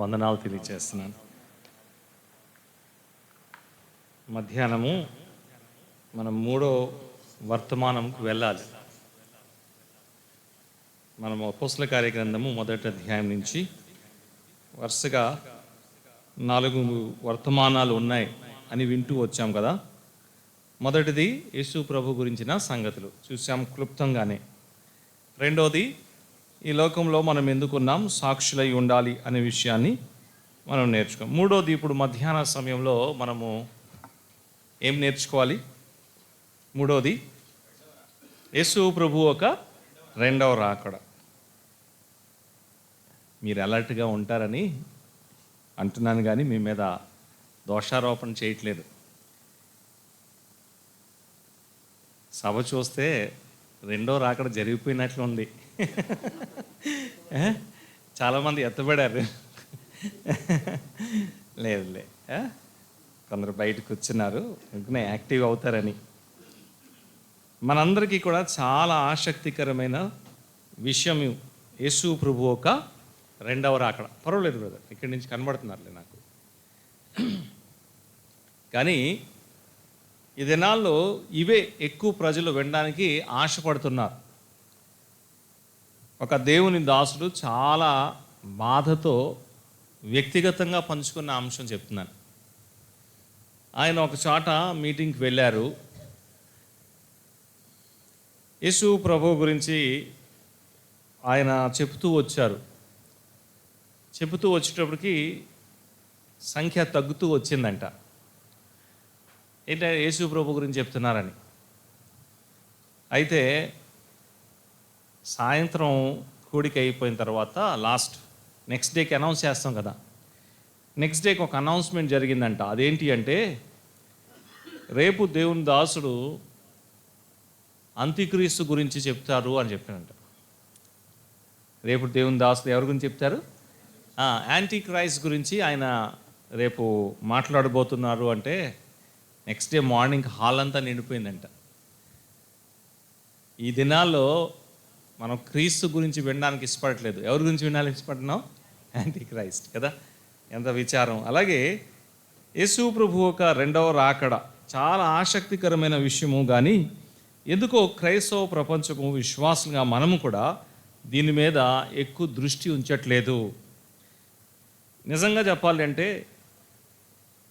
వందనాలు తెలియజేస్తున్నాను. మధ్యాహ్నము మనం 3వ వర్తమానంకు వెళ్ళాలి. మనం అపోస్తల కార్యగ్రంథము 1వ అధ్యాయం నుంచి వరుసగా 4 వర్తమానాలు ఉన్నాయి అని వింటూ వచ్చాం కదా. మొదటిది యేసు ప్రభు గురించిన సంగతులు చూసాం క్లుప్తంగానే. రెండోది ఈ లోకంలో మనం ఎందుకున్నాం, సాక్షులై ఉండాలి అనే విషయాన్ని మనం నేర్చుకోం. మూడోది ఇప్పుడు మధ్యాహ్న సమయంలో మనము ఏం నేర్చుకోవాలి? మూడోది యేసు ప్రభు ఒక రెండవ రాకడ. మీరు అలర్ట్గా ఉంటారని అంటున్నాను, కానీ మీ మీద దోషారోపణ చేయట్లేదు. సభ చూస్తే రెండో రాకడ జరిగిపోయినట్లు ఉంది. చాలామంది ఎత్తబడారు. లేదులే, కొందరు బయటకు వచ్చినారు, ఇంకా యాక్టివ్ అవుతారని. మనందరికీ కూడా చాలా ఆసక్తికరమైన విషయం యేసు ప్రభు ఒక రెండవ రాకడ. పర్వాలేదు బ్రదర్, ఇక్కడి నుంచి కనబడుతున్నారులే నాకు. కానీ ఈ దినాల్లో ఇవే ఎక్కువ ప్రజలు వినడానికి ఆశపడుతున్నారు. ఒక దేవుని దాసుడు చాలా బాధతో వ్యక్తిగతంగా పంచుకున్న అంశం చెప్తున్నాను. ఆయన ఒక చోట మీటింగ్కి వెళ్ళారు. యేసు ప్రభు గురించి ఆయన చెప్తూ వచ్చారు. చెబుతూ వచ్చేటప్పటికి సంఖ్య తగ్గుతూ వచ్చిందంట. ఏంటంటే యేసు ప్రభు గురించి చెప్తున్నారని. అయితే సాయంత్రం కూడిక అయిపోయిన తర్వాత నెక్స్ట్ డేకి అనౌన్స్ చేస్తాం కదా. నెక్స్ట్ డేకి ఒక అనౌన్స్మెంట్ జరిగిందంట. అదేంటి అంటే, రేపు దేవుని దాసుడు అంత్యక్రీస్తు గురించి చెప్తారు అని చెప్పారంట. రేపు దేవుని దాసుడు ఎవరి గురించి చెప్తారు? యాంటీ క్రైస్ట్ గురించి ఆయన రేపు మాట్లాడబోతున్నారు అంటే నెక్స్ట్ డే మార్నింగ్ హాల్ అంతా నిండిపోయిందంట. ఈ దినాల్లో మనం క్రీస్తు గురించి వినడానికి ఇష్టపడట్లేదు. ఎవరి గురించి వినాలని ఇష్టపడుతున్నాం? యాంటీ క్రైస్ట్ కదా. ఎంత విచారం. అలాగే యేసు ప్రభు ఒక రెండవ రాకడ చాలా ఆసక్తికరమైన విషయము. కానీ ఎందుకో క్రైస్తవ ప్రపంచము విశ్వాసంగా మనము కూడా దీని మీద ఎక్కువ దృష్టి ఉంచట్లేదు. నిజంగా చెప్పాలి అంటే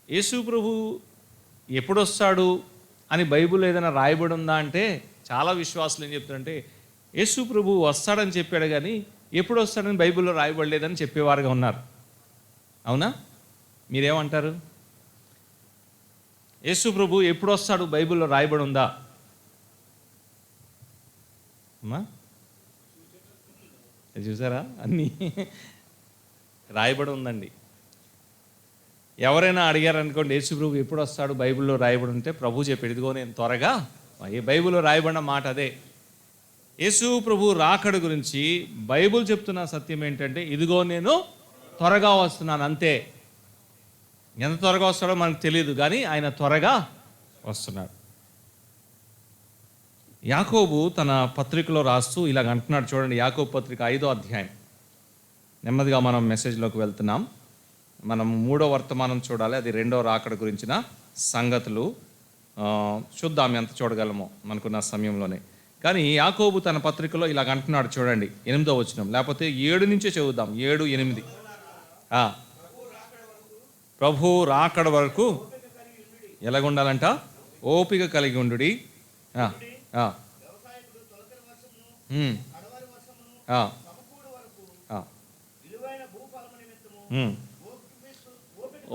యేసు ప్రభు ఎప్పుడొస్తాడు అని బైబిల్ ఏదైనా రాయబడి ఉందా అంటే చాలా విశ్వాసులు ఏం చెప్తారంటే యేసు ప్రభు వస్తాడని చెప్పాడు, కానీ ఎప్పుడు వస్తాడని బైబిల్లో రాయబడలేదని చెప్పేవారుగా ఉన్నారు. అవునా? మీరేమంటారు? యేసు ప్రభు ఎప్పుడు వస్తాడు బైబిల్లో రాయబడి ఉందా అమ్మా? చూసారా, అన్నీ రాయబడి ఉందండి. ఎవరైనా అడిగారనుకోండి యేసు ప్రభు ఎప్పుడు వస్తాడు బైబిల్లో రాయబడి ఉంటే ప్రభు చెప్పాడు, ఇదిగో నేను త్వరగా. ఏ బైబిల్లో రాయబడిన మాట అదే. యేసు ప్రభు రాకడ గురించి బైబిల్ చెప్తున్న సత్యం ఏంటంటే, ఇదిగో నేను త్వరగా వస్తున్నాను, అంతే. ఎంత త్వరగా వస్తాడో మనకు తెలియదు, కానీ ఆయన త్వరగా వస్తున్నాడు. యాకోబు తన పత్రికలో రాస్తూ ఇలాగ అంటున్నాడు. చూడండి, యాకోబు పత్రిక 5వ అధ్యాయం. నెమ్మదిగా మనం మెసేజ్లోకి వెళ్తున్నాం. మనం 3వ వర్తమానం చూడాలి. అది రెండవ రాకడ గురించిన సంగతులు. చూద్దాం ఎంత చూడగలమో మనకున్న సమయంలోనే. కానీ యాకోబు తన పత్రికలో ఇలాగ అంటున్నాడు. చూడండి 8వ వచనం, లేకపోతే 7 నుంచే చదువుదాం. 7, 8. ప్రభు రాకడ వరకు ఎలాగుండాలంట? ఓపిక కలిగి ఉండుడి.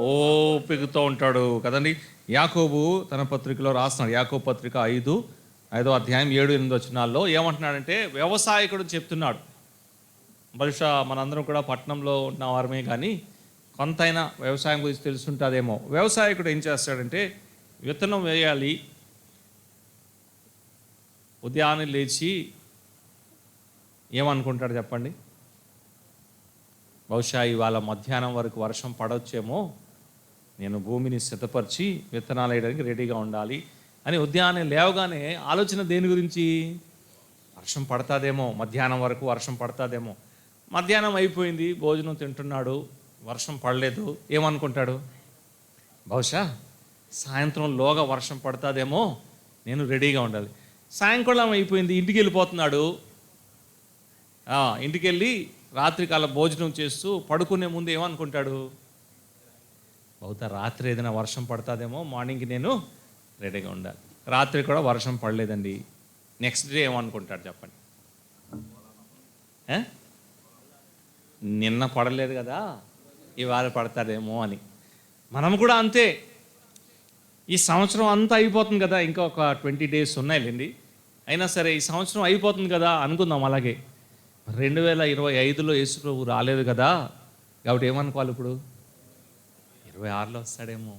ఓపికతో ఉంటాడు కదండి. యాకోబు తన పత్రికలో రాస్తున్నాడు. యాకోబు పత్రిక 5వ అధ్యాయం 7, 8 వచనాల్లో ఏమంటున్నాడంటే, వ్యవసాయకుడు చెప్తున్నాడు. బహుశా మనందరం కూడా పట్టణంలో ఉన్న వారమే, కానీ కొంతైనా వ్యవసాయం గురించి తెలుసుంటుందేమో. వ్యవసాయకుడు ఏం చేస్తాడంటే, విత్తనం వేయాలి, ఉదయాన్నే లేచి ఏమనుకుంటాడు చెప్పండి? బహుశా ఇవాళ మధ్యాహ్నం వరకు వర్షం పడవచ్చేమో, నేను భూమిని సిద్ధపరిచి విత్తనాలు వేయడానికి రెడీగా ఉండాలి అని ఉదయాన్నే లేవగానే ఆలోచన దేని గురించి? వర్షం పడతాదేమో, మధ్యాహ్నం వరకు వర్షం పడతాదేమో. మధ్యాహ్నం అయిపోయింది, భోజనం తింటున్నాడు, వర్షం పడలేదు, ఏమనుకుంటాడు? బహుశా సాయంత్రం లోగా వర్షం పడుతుందేమో, నేను రెడీగా ఉండాలి. సాయంకాలం అయిపోయింది, ఇంటికి వెళ్ళిపోతున్నాడు. ఇంటికి వెళ్ళి రాత్రికాల భోజనం చేస్తూ పడుకునే ముందు ఏమనుకుంటాడు? బహుశా రాత్రి ఏదైనా వర్షం పడుతుందేమో, మార్నింగ్కి నేను రెడీగా ఉండాలి. రాత్రి కూడా వర్షం పడలేదండి. నెక్స్ట్ డే ఏమనుకుంటాడు చెప్పండి? నిన్న పడలేదు కదా, ఇవాళ పడతాడేమో అని. మనం కూడా అంతే. ఈ సంవత్సరం అంతా అయిపోతుంది కదా, ఇంకా ఒక 20 days ఉన్నాయిలేండి. అయినా సరే ఈ సంవత్సరం అయిపోతుంది కదా అనుకుందాం. అలాగే 2025లో యేసుప్రభు రాలేదు కదా, కాబట్టి ఏమనుకోవాలి? ఇప్పుడు 26లో వస్తాడేమో.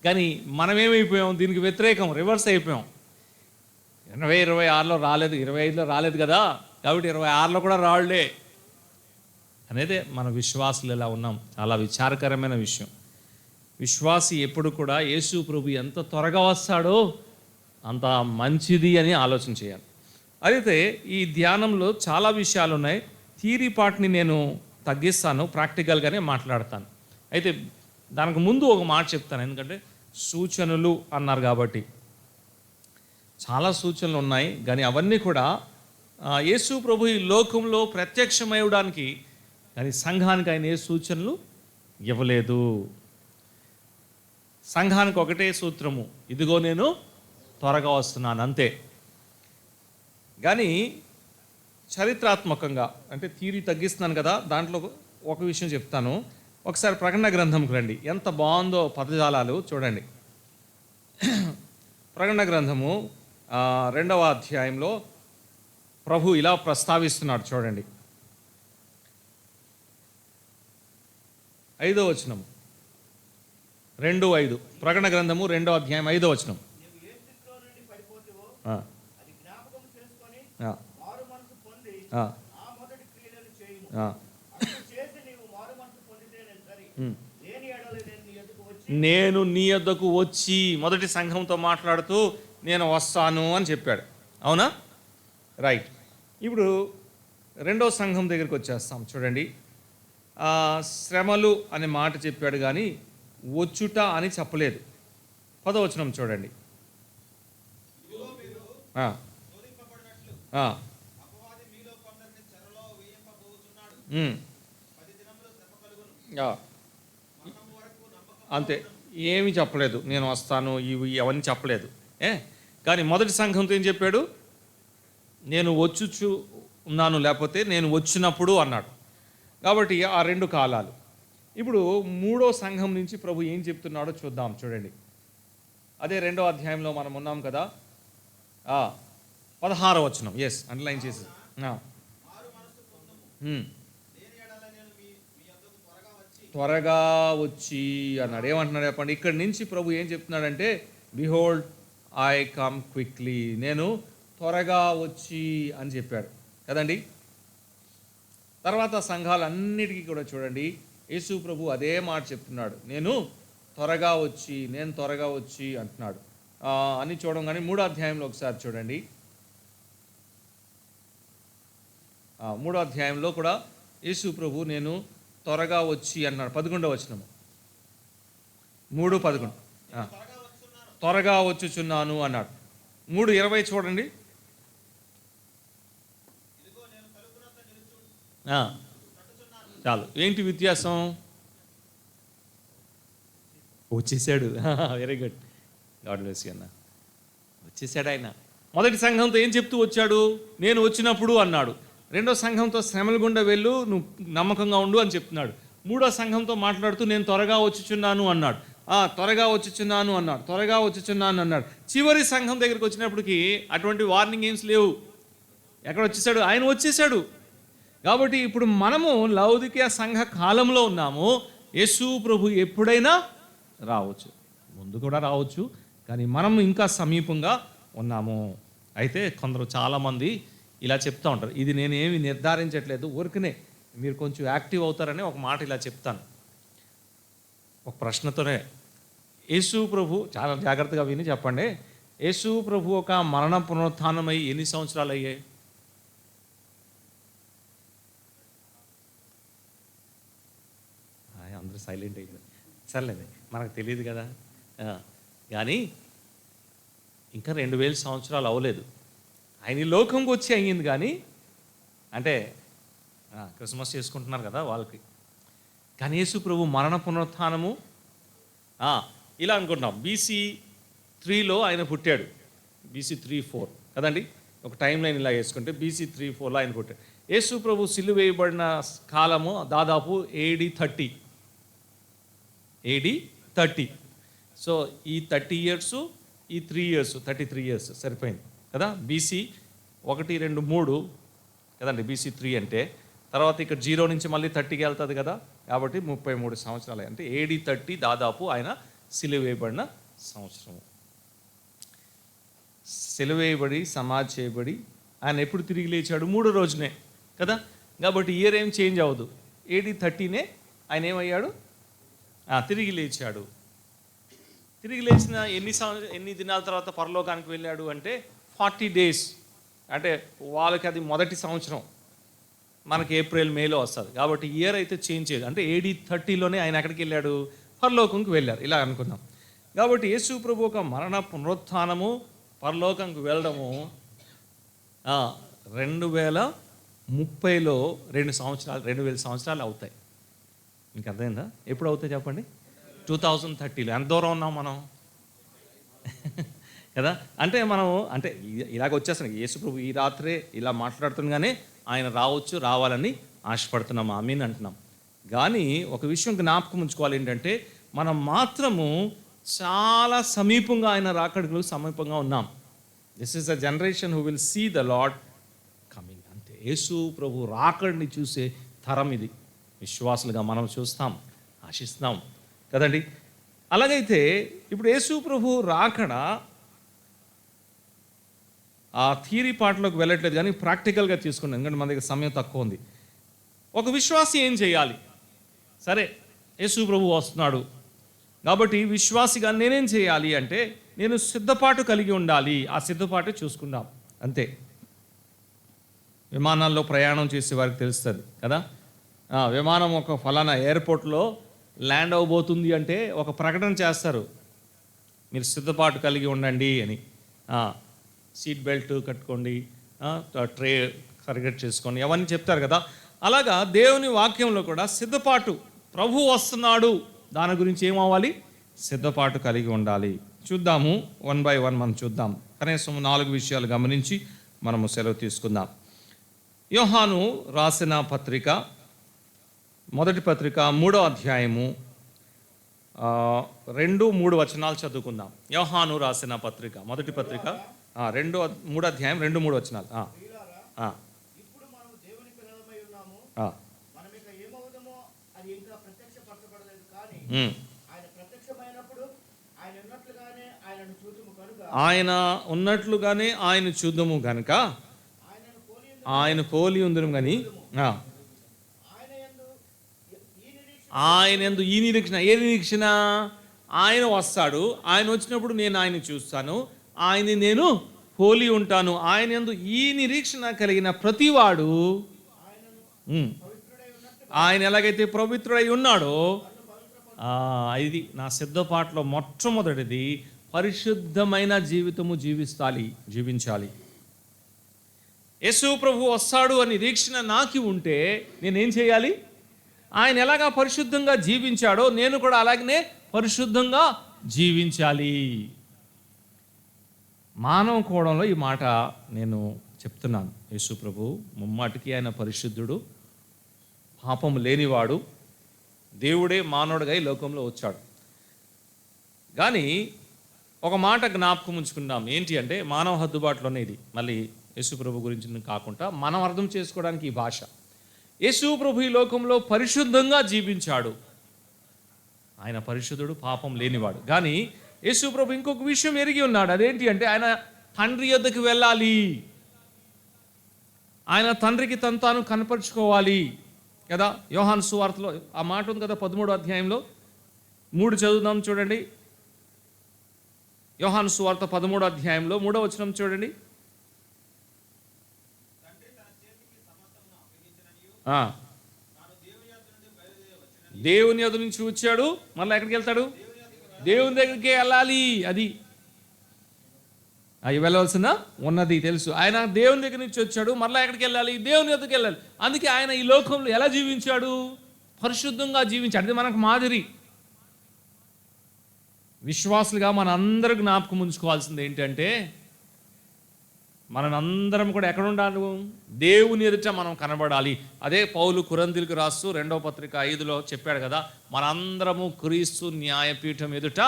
కానీ మనం ఏమైపోయాం? దీనికి వ్యతిరేకం, రివర్స్ అయిపోయాం. 2026లో రాలేదు, 25లో రాలేదు కదా, కాబట్టి 26లో కూడా రాళ్లే అనేదే మన విశ్వాసులు ఎలా ఉన్నాం. చాలా విచారకరమైన విషయం. విశ్వాసి ఎప్పుడు కూడా యేసు ప్రభు ఎంత త్వరగా వస్తాడో అంత మంచిది అని ఆలోచన చేయాలి. అయితే ఈ ధ్యానంలో చాలా విషయాలు ఉన్నాయి. థియరీ పార్ట్ని నేను తగ్గిస్తాను, ప్రాక్టికల్గానే మాట్లాడతాను. అయితే దానికి ముందు ఒక మాట చెప్తాను, ఎందుకంటే సూచనలు అన్నారు కాబట్టి చాలా సూచనలు ఉన్నాయి. కానీ అవన్నీ కూడా యేసు ప్రభు ఈ లోకంలో ప్రత్యక్షమయ్యడానికి, కానీ సంఘానికి ఆయన ఏ సూచనలు ఇవ్వలేదు. సంఘానికి ఒకటే సూత్రము, ఇదిగో నేను త్వరగా వస్తున్నాను, అంతే. కానీ చరిత్రాత్మకంగా, అంటే థియరీ తగ్గిస్తున్నాను కదా, దాంట్లో ఒక విషయం చెప్తాను. ఒకసారి ప్రకటన గ్రంథంకి రండి, ఎంత బాగుందో పదజాలాలు చూడండి. ప్రకటన గ్రంథము 2వ అధ్యాయంలో ప్రభు ఇలా ప్రస్తావిస్తున్నాడు చూడండి. 5వ వచనం, 2:5. ప్రకటన గ్రంథము 2వ అధ్యాయం 5వ వచనం. నేను నీ యొద్దకు వచ్చి, మొదటి సంఘంతో మాట్లాడుతూ నేను వస్తాను అని చెప్పాడు. అవునా? రైట్. ఇప్పుడు రెండో సంఘం దగ్గరికి వచ్చేస్తాం చూడండి. శ్రమలు అనే మాట చెప్పాడు, కానీ వచ్చుట అని చెప్పలేదు. 10వ వచనం చూడండి. అంతే, ఏమీ చెప్పలేదు. నేను వస్తాను ఇవి అవన్నీ చెప్పలేదు. కానీ మొదటి సంఘంతో ఏం చెప్పాడు? నేను వచ్చుచు ఉన్నాను, లేకపోతే నేను వచ్చినప్పుడు అన్నాడు. కాబట్టి ఆ 2 కాలాలు. ఇప్పుడు 3వ సంఘం నుంచి ప్రభు ఏం చెప్తున్నాడో చూద్దాం చూడండి. అదే 2వ అధ్యాయంలో మనం ఉన్నాం కదా, 16వ వచనం. ఎస్, అండర్లైన్ చేసి. త్వరగా వచ్చి అన్నాడు. ఏమంటున్నాడు చెప్పండి? ఇక్కడి నుంచి ప్రభు ఏం చెప్తున్నాడంటే, బిహోల్డ్ ఐ కమ్ క్విక్లీ, నేను త్వరగా వచ్చి అని చెప్పాడు కదండి. తర్వాత సంఘాలన్నిటికీ కూడా చూడండి, యేసు ప్రభు అదే మాట చెప్తున్నాడు, నేను త్వరగా వచ్చి అంటున్నాడు అని చూడడం. కానీ 3వ అధ్యాయంలో ఒకసారి చూడండి. 3వ అధ్యాయంలో కూడా యేసు ప్రభు నేను త్వరగా వచ్చి అన్నాడు. 11వ వచనము, 3:11. త్వరగా వచ్చుచున్నాను అన్నాడు. 3:20 చూడండి. చాలు. ఏంటి వ్యత్యాసం? వచ్చేసాడు. Very good, God bless you అన్న. వచ్చేసాడు ఆయన. మొదటి సంఘంతో ఏం చెప్తూ వచ్చాడు? నేను వచ్చినప్పుడు అన్నాడు. 2వ సంఘంతో శ్రమల గుండా వెళ్ళు, నువ్వు నమ్మకంగా ఉండు అని చెప్తున్నాడు. 3వ సంఘంతో మాట్లాడుతూ నేను త్వరగా వచ్చుచున్నాను అన్నాడు. త్వరగా వచ్చుచున్నాను అన్నాడు. చివరి సంఘం దగ్గరికి వచ్చినప్పటికీ అటువంటి వార్నింగ్ ఏమ్స్ లేవు. ఎక్కడ వచ్చేసాడు? ఆయన వచ్చేసాడు. కాబట్టి ఇప్పుడు మనము లౌదికీయ సంఘ కాలంలో ఉన్నాము. యేసు ప్రభు ఎప్పుడైనా రావచ్చు, ముందు కూడా రావచ్చు, కానీ మనం ఇంకా సమీపంగా ఉన్నాము. అయితే కొందరు చాలామంది ఇలా చెప్తూ ఉంటారు, ఇది నేనేమి నిర్ధారించట్లేదు, ఊరికనే మీరు కొంచెం యాక్టివ్ అవుతారని ఒక మాట ఇలా చెప్తాను, ఒక ప్రశ్నతోనే. యేసు ప్రభు, చాలా జాగ్రత్తగా విని చెప్పండి, యేసు ప్రభు ఒక మరణ పునరుత్థానమై ఎన్ని సంవత్సరాలు అయ్యాయి? అందరూ సైలెంట్ అయిపోయి. సర్లేదు, మనకు తెలియదు కదా. కానీ ఇంకా 2000 సంవత్సరాలు అవ్వలేదు. ఆయన ఈ లోకంకి వచ్చి అయ్యింది. కానీ అంటే క్రిస్మస్ చేసుకుంటున్నారు కదా వాళ్ళకి. కానీ యేసు ప్రభు మరణ పునరుత్థానము ఇలా అనుకుంటున్నాం. BC 3లో ఆయన పుట్టాడు. BC 3-4 కదండి. ఒక టైం లైన్ ఇలా వేసుకుంటే BC 3-4లో ఆయన పుట్టాడు. యేసు ప్రభు సిలువ వేయబడిన కాలము దాదాపు AD 30. సో ఈ 30 years, ఈ 3 years 33 years సరిపోయింది కదా. BC 1, 2, 3 కదండి. BC 3 అంటే తర్వాత ఇక్కడ 0 నుంచి మళ్ళీ 30కి వెళ్తుంది కదా. కాబట్టి 33 సంవత్సరాలు. అంటే AD 30 దాదాపు ఆయన సిలువ వేయబడిన సంవత్సరము. సిలువ వేయబడి సమాధి చేయబడి ఆయన ఎప్పుడు తిరిగి లేచాడు? 3వ రోజునే కదా. కాబట్టి ఇయర్ ఏం చేంజ్ అవ్వదు. AD 30నే ఆయన ఏమయ్యాడు? తిరిగి లేచాడు. తిరిగి లేచిన ఎన్ని దినాల తర్వాత పరలోకానికి వెళ్ళాడు అంటే 40 days. అంటే వాళ్ళకి అది మొదటి సంవత్సరం, మనకి ఏప్రిల్ మేలో వస్తుంది. కాబట్టి ఇయర్ అయితే చేంజ్ చేయదు. అంటే AD 30లోనే ఆయన ఎక్కడికి వెళ్ళాడు? పరలోకంకి వెళ్ళారు. ఇలా అనుకుందాం. కాబట్టి యేసు ప్రభు ఒక మరణ పునరుత్థానము, పరలోకంకి వెళ్ళడము 2030లో 2000 సంవత్సరాలు అవుతాయి. మీకు అర్థమైందా? ఎప్పుడు అవుతాయి చెప్పండి? 2030లో. ఎంత దూరం ఉన్నాం మనం కదా. అంటే మనం అంటే ఇలాగ వచ్చేస్తున్నాం. యేసు ప్రభు ఈ రాత్రే ఇలా మాట్లాడుతుండగానే ఆయన రావాలని ఆశపడుతున్నాం. ఆమీన్ అంటున్నాం. కానీ ఒక విషయం జ్ఞాపకం ఉంచుకోవాలి. ఏంటంటే మనం మాత్రము చాలా సమీపంగా ఆయన రాకడకు సమీపంగా ఉన్నాం. This is a generation who will see the Lord coming. అంటే యేసు ప్రభు రాకడిని చూసే తరం ఇది. విశ్వాసులుగా మనం చూస్తాం, ఆశిస్తాం కదండి. అలాగైతే ఇప్పుడు యేసు ప్రభు రాకడ ఆ థియరీ పార్ట్లోకి వెళ్ళట్లేదు, కానీ ప్రాక్టికల్గా తీసుకున్నాం. ఎందుకంటే మన దగ్గర సమయం తక్కువ ఉంది. ఒక విశ్వాసి ఏం చేయాలి? సరే, యేసు ప్రభు వస్తున్నాడు కాబట్టి విశ్వాసిగా నేనేం చేయాలి అంటే నేను సిద్ధపాటు కలిగి ఉండాలి. ఆ సిద్ధపాటు చూసుకుందాం అంతే. విమానాల్లో ప్రయాణం చేసే వారికి తెలుస్తుంది కదా. విమానం ఒక ఫలానా ఎయిర్పోర్ట్లో ల్యాండ్ అవ్వబోతుంది అంటే ఒక ప్రకటన చేస్తారు, మీరు సిద్ధపాటు కలిగి ఉండండి అని. సీట్ బెల్ట్ కట్టుకోండి, ట్రే సరిగ్గా చేసుకోండి, అవన్నీ చెప్తారు కదా. అలాగా దేవుని వాక్యంలో కూడా సిద్ధపాటు, ప్రభు వస్తున్నాడు, దాని గురించి ఏమవ్వాలి? సిద్ధపాటు కలిగి ఉండాలి. చూద్దాము, 1 by 1 మనం చూద్దాం. కనీసం 4 విషయాలు గమనించి మనము సెలవు తీసుకుందాం. యోహాను రాసిన పత్రిక, మొదటి పత్రిక 3వ అధ్యాయము 2-3 వచనాలు చదువుకుందాం. యోహాను రాసిన పత్రిక, మొదటి పత్రిక 3వ అధ్యాయం 2-3 వచనాలు. ఆయన ఉన్నట్లుగానే ఆయన చూద్దాము కనుక ఆయన పోలి ఉందము కానీ ఆయన యందు ఈ నిరీక్షణ. ఏ నిరీక్షణ? ఆయన వస్తాడు, ఆయన వచ్చినప్పుడు నేను ఆయన చూస్తాను, ఆయన్ని నేను పోలి ఉంటాను. ఆయన యందు ఈ నిరీక్షణ కలిగిన ప్రతివాడు ఆయన ఎలాగైతే పవిత్రుడై ఉన్నాడో, ఇది నా సిద్ధపాటులో మొట్టమొదటిది, పరిశుద్ధమైన జీవితము జీవించాలి. యేసు ప్రభు వస్తాడు అని నిరీక్షణ నాకు ఉంటే నేనేం చేయాలి? ఆయన ఎలాగా పరిశుద్ధంగా జీవించాడో నేను కూడా అలాగనే పరిశుద్ధంగా జీవించాలి. మానవ కోణంలో ఈ మాట నేను చెప్తున్నాను. యేసు ప్రభు ముమ్మాటికి ఆయన పరిశుద్ధుడు, పాపము లేనివాడు, దేవుడే మానవుడిగా ఈ లోకంలో వచ్చాడు. కానీ ఒక మాట జ్ఞాపకం ఉంచుకుందాం. ఏంటి అంటే మానవ హద్దుబాటులోనే ఇది. మళ్ళీ యేసు ప్రభు గురించి కాకుండా మనం అర్థం చేసుకోవడానికి ఈ భాష. యేసు ప్రభు ఈ లోకంలో పరిశుద్ధంగా జీవించాడు. ఆయన పరిశుద్ధుడు, పాపం లేనివాడు. కానీ యేసు ప్రభు ఇంకొక విషయం ఎరిగి ఉన్నాడు. అదేంటి అంటే ఆయన తండ్రి యొద్దకు వెళ్ళాలి, ఆయన తండ్రికి తాను కనపరుచుకోవాలి కదా. యోహాను సువార్తలో ఆ మాట ఉంది కదా, 13వ అధ్యాయంలో 3 చదువుదాం చూడండి. యోహాను సువార్త 13వ అధ్యాయంలో 3వ వచనం చూడండి. దేవుని ఎదురు నుంచి వచ్చాడు, మళ్ళీ ఎక్కడికి వెళ్తాడు? దేవుని దగ్గరికి వెళ్ళాలి. అది అవి వెళ్ళవలసిన ఉన్నది తెలుసు. ఆయన దేవుని దగ్గర నుంచి వచ్చాడు, మళ్ళీ ఎక్కడికి వెళ్ళాలి? దేవుని ఎదురుకి వెళ్ళాలి. అందుకే ఆయన ఈ లోకంలో ఎలా జీవించాడు? పరిశుద్ధంగా జీవించాడు. అది మనకు మాదిరి. విశ్వాసులుగా మన అందరూ జ్ఞాపకం ఉంచుకోవాల్సింది ఏంటంటే, మనందరం కూడా ఎక్కడ ఉండాలి? దేవుని ఎదుట మనం కనబడాలి. అదే పౌలు కొరింథీయులకు రాస్తూ 2వ పత్రిక 5లో చెప్పాడు కదా, మనందరము క్రీస్తు న్యాయపీఠం ఎదుట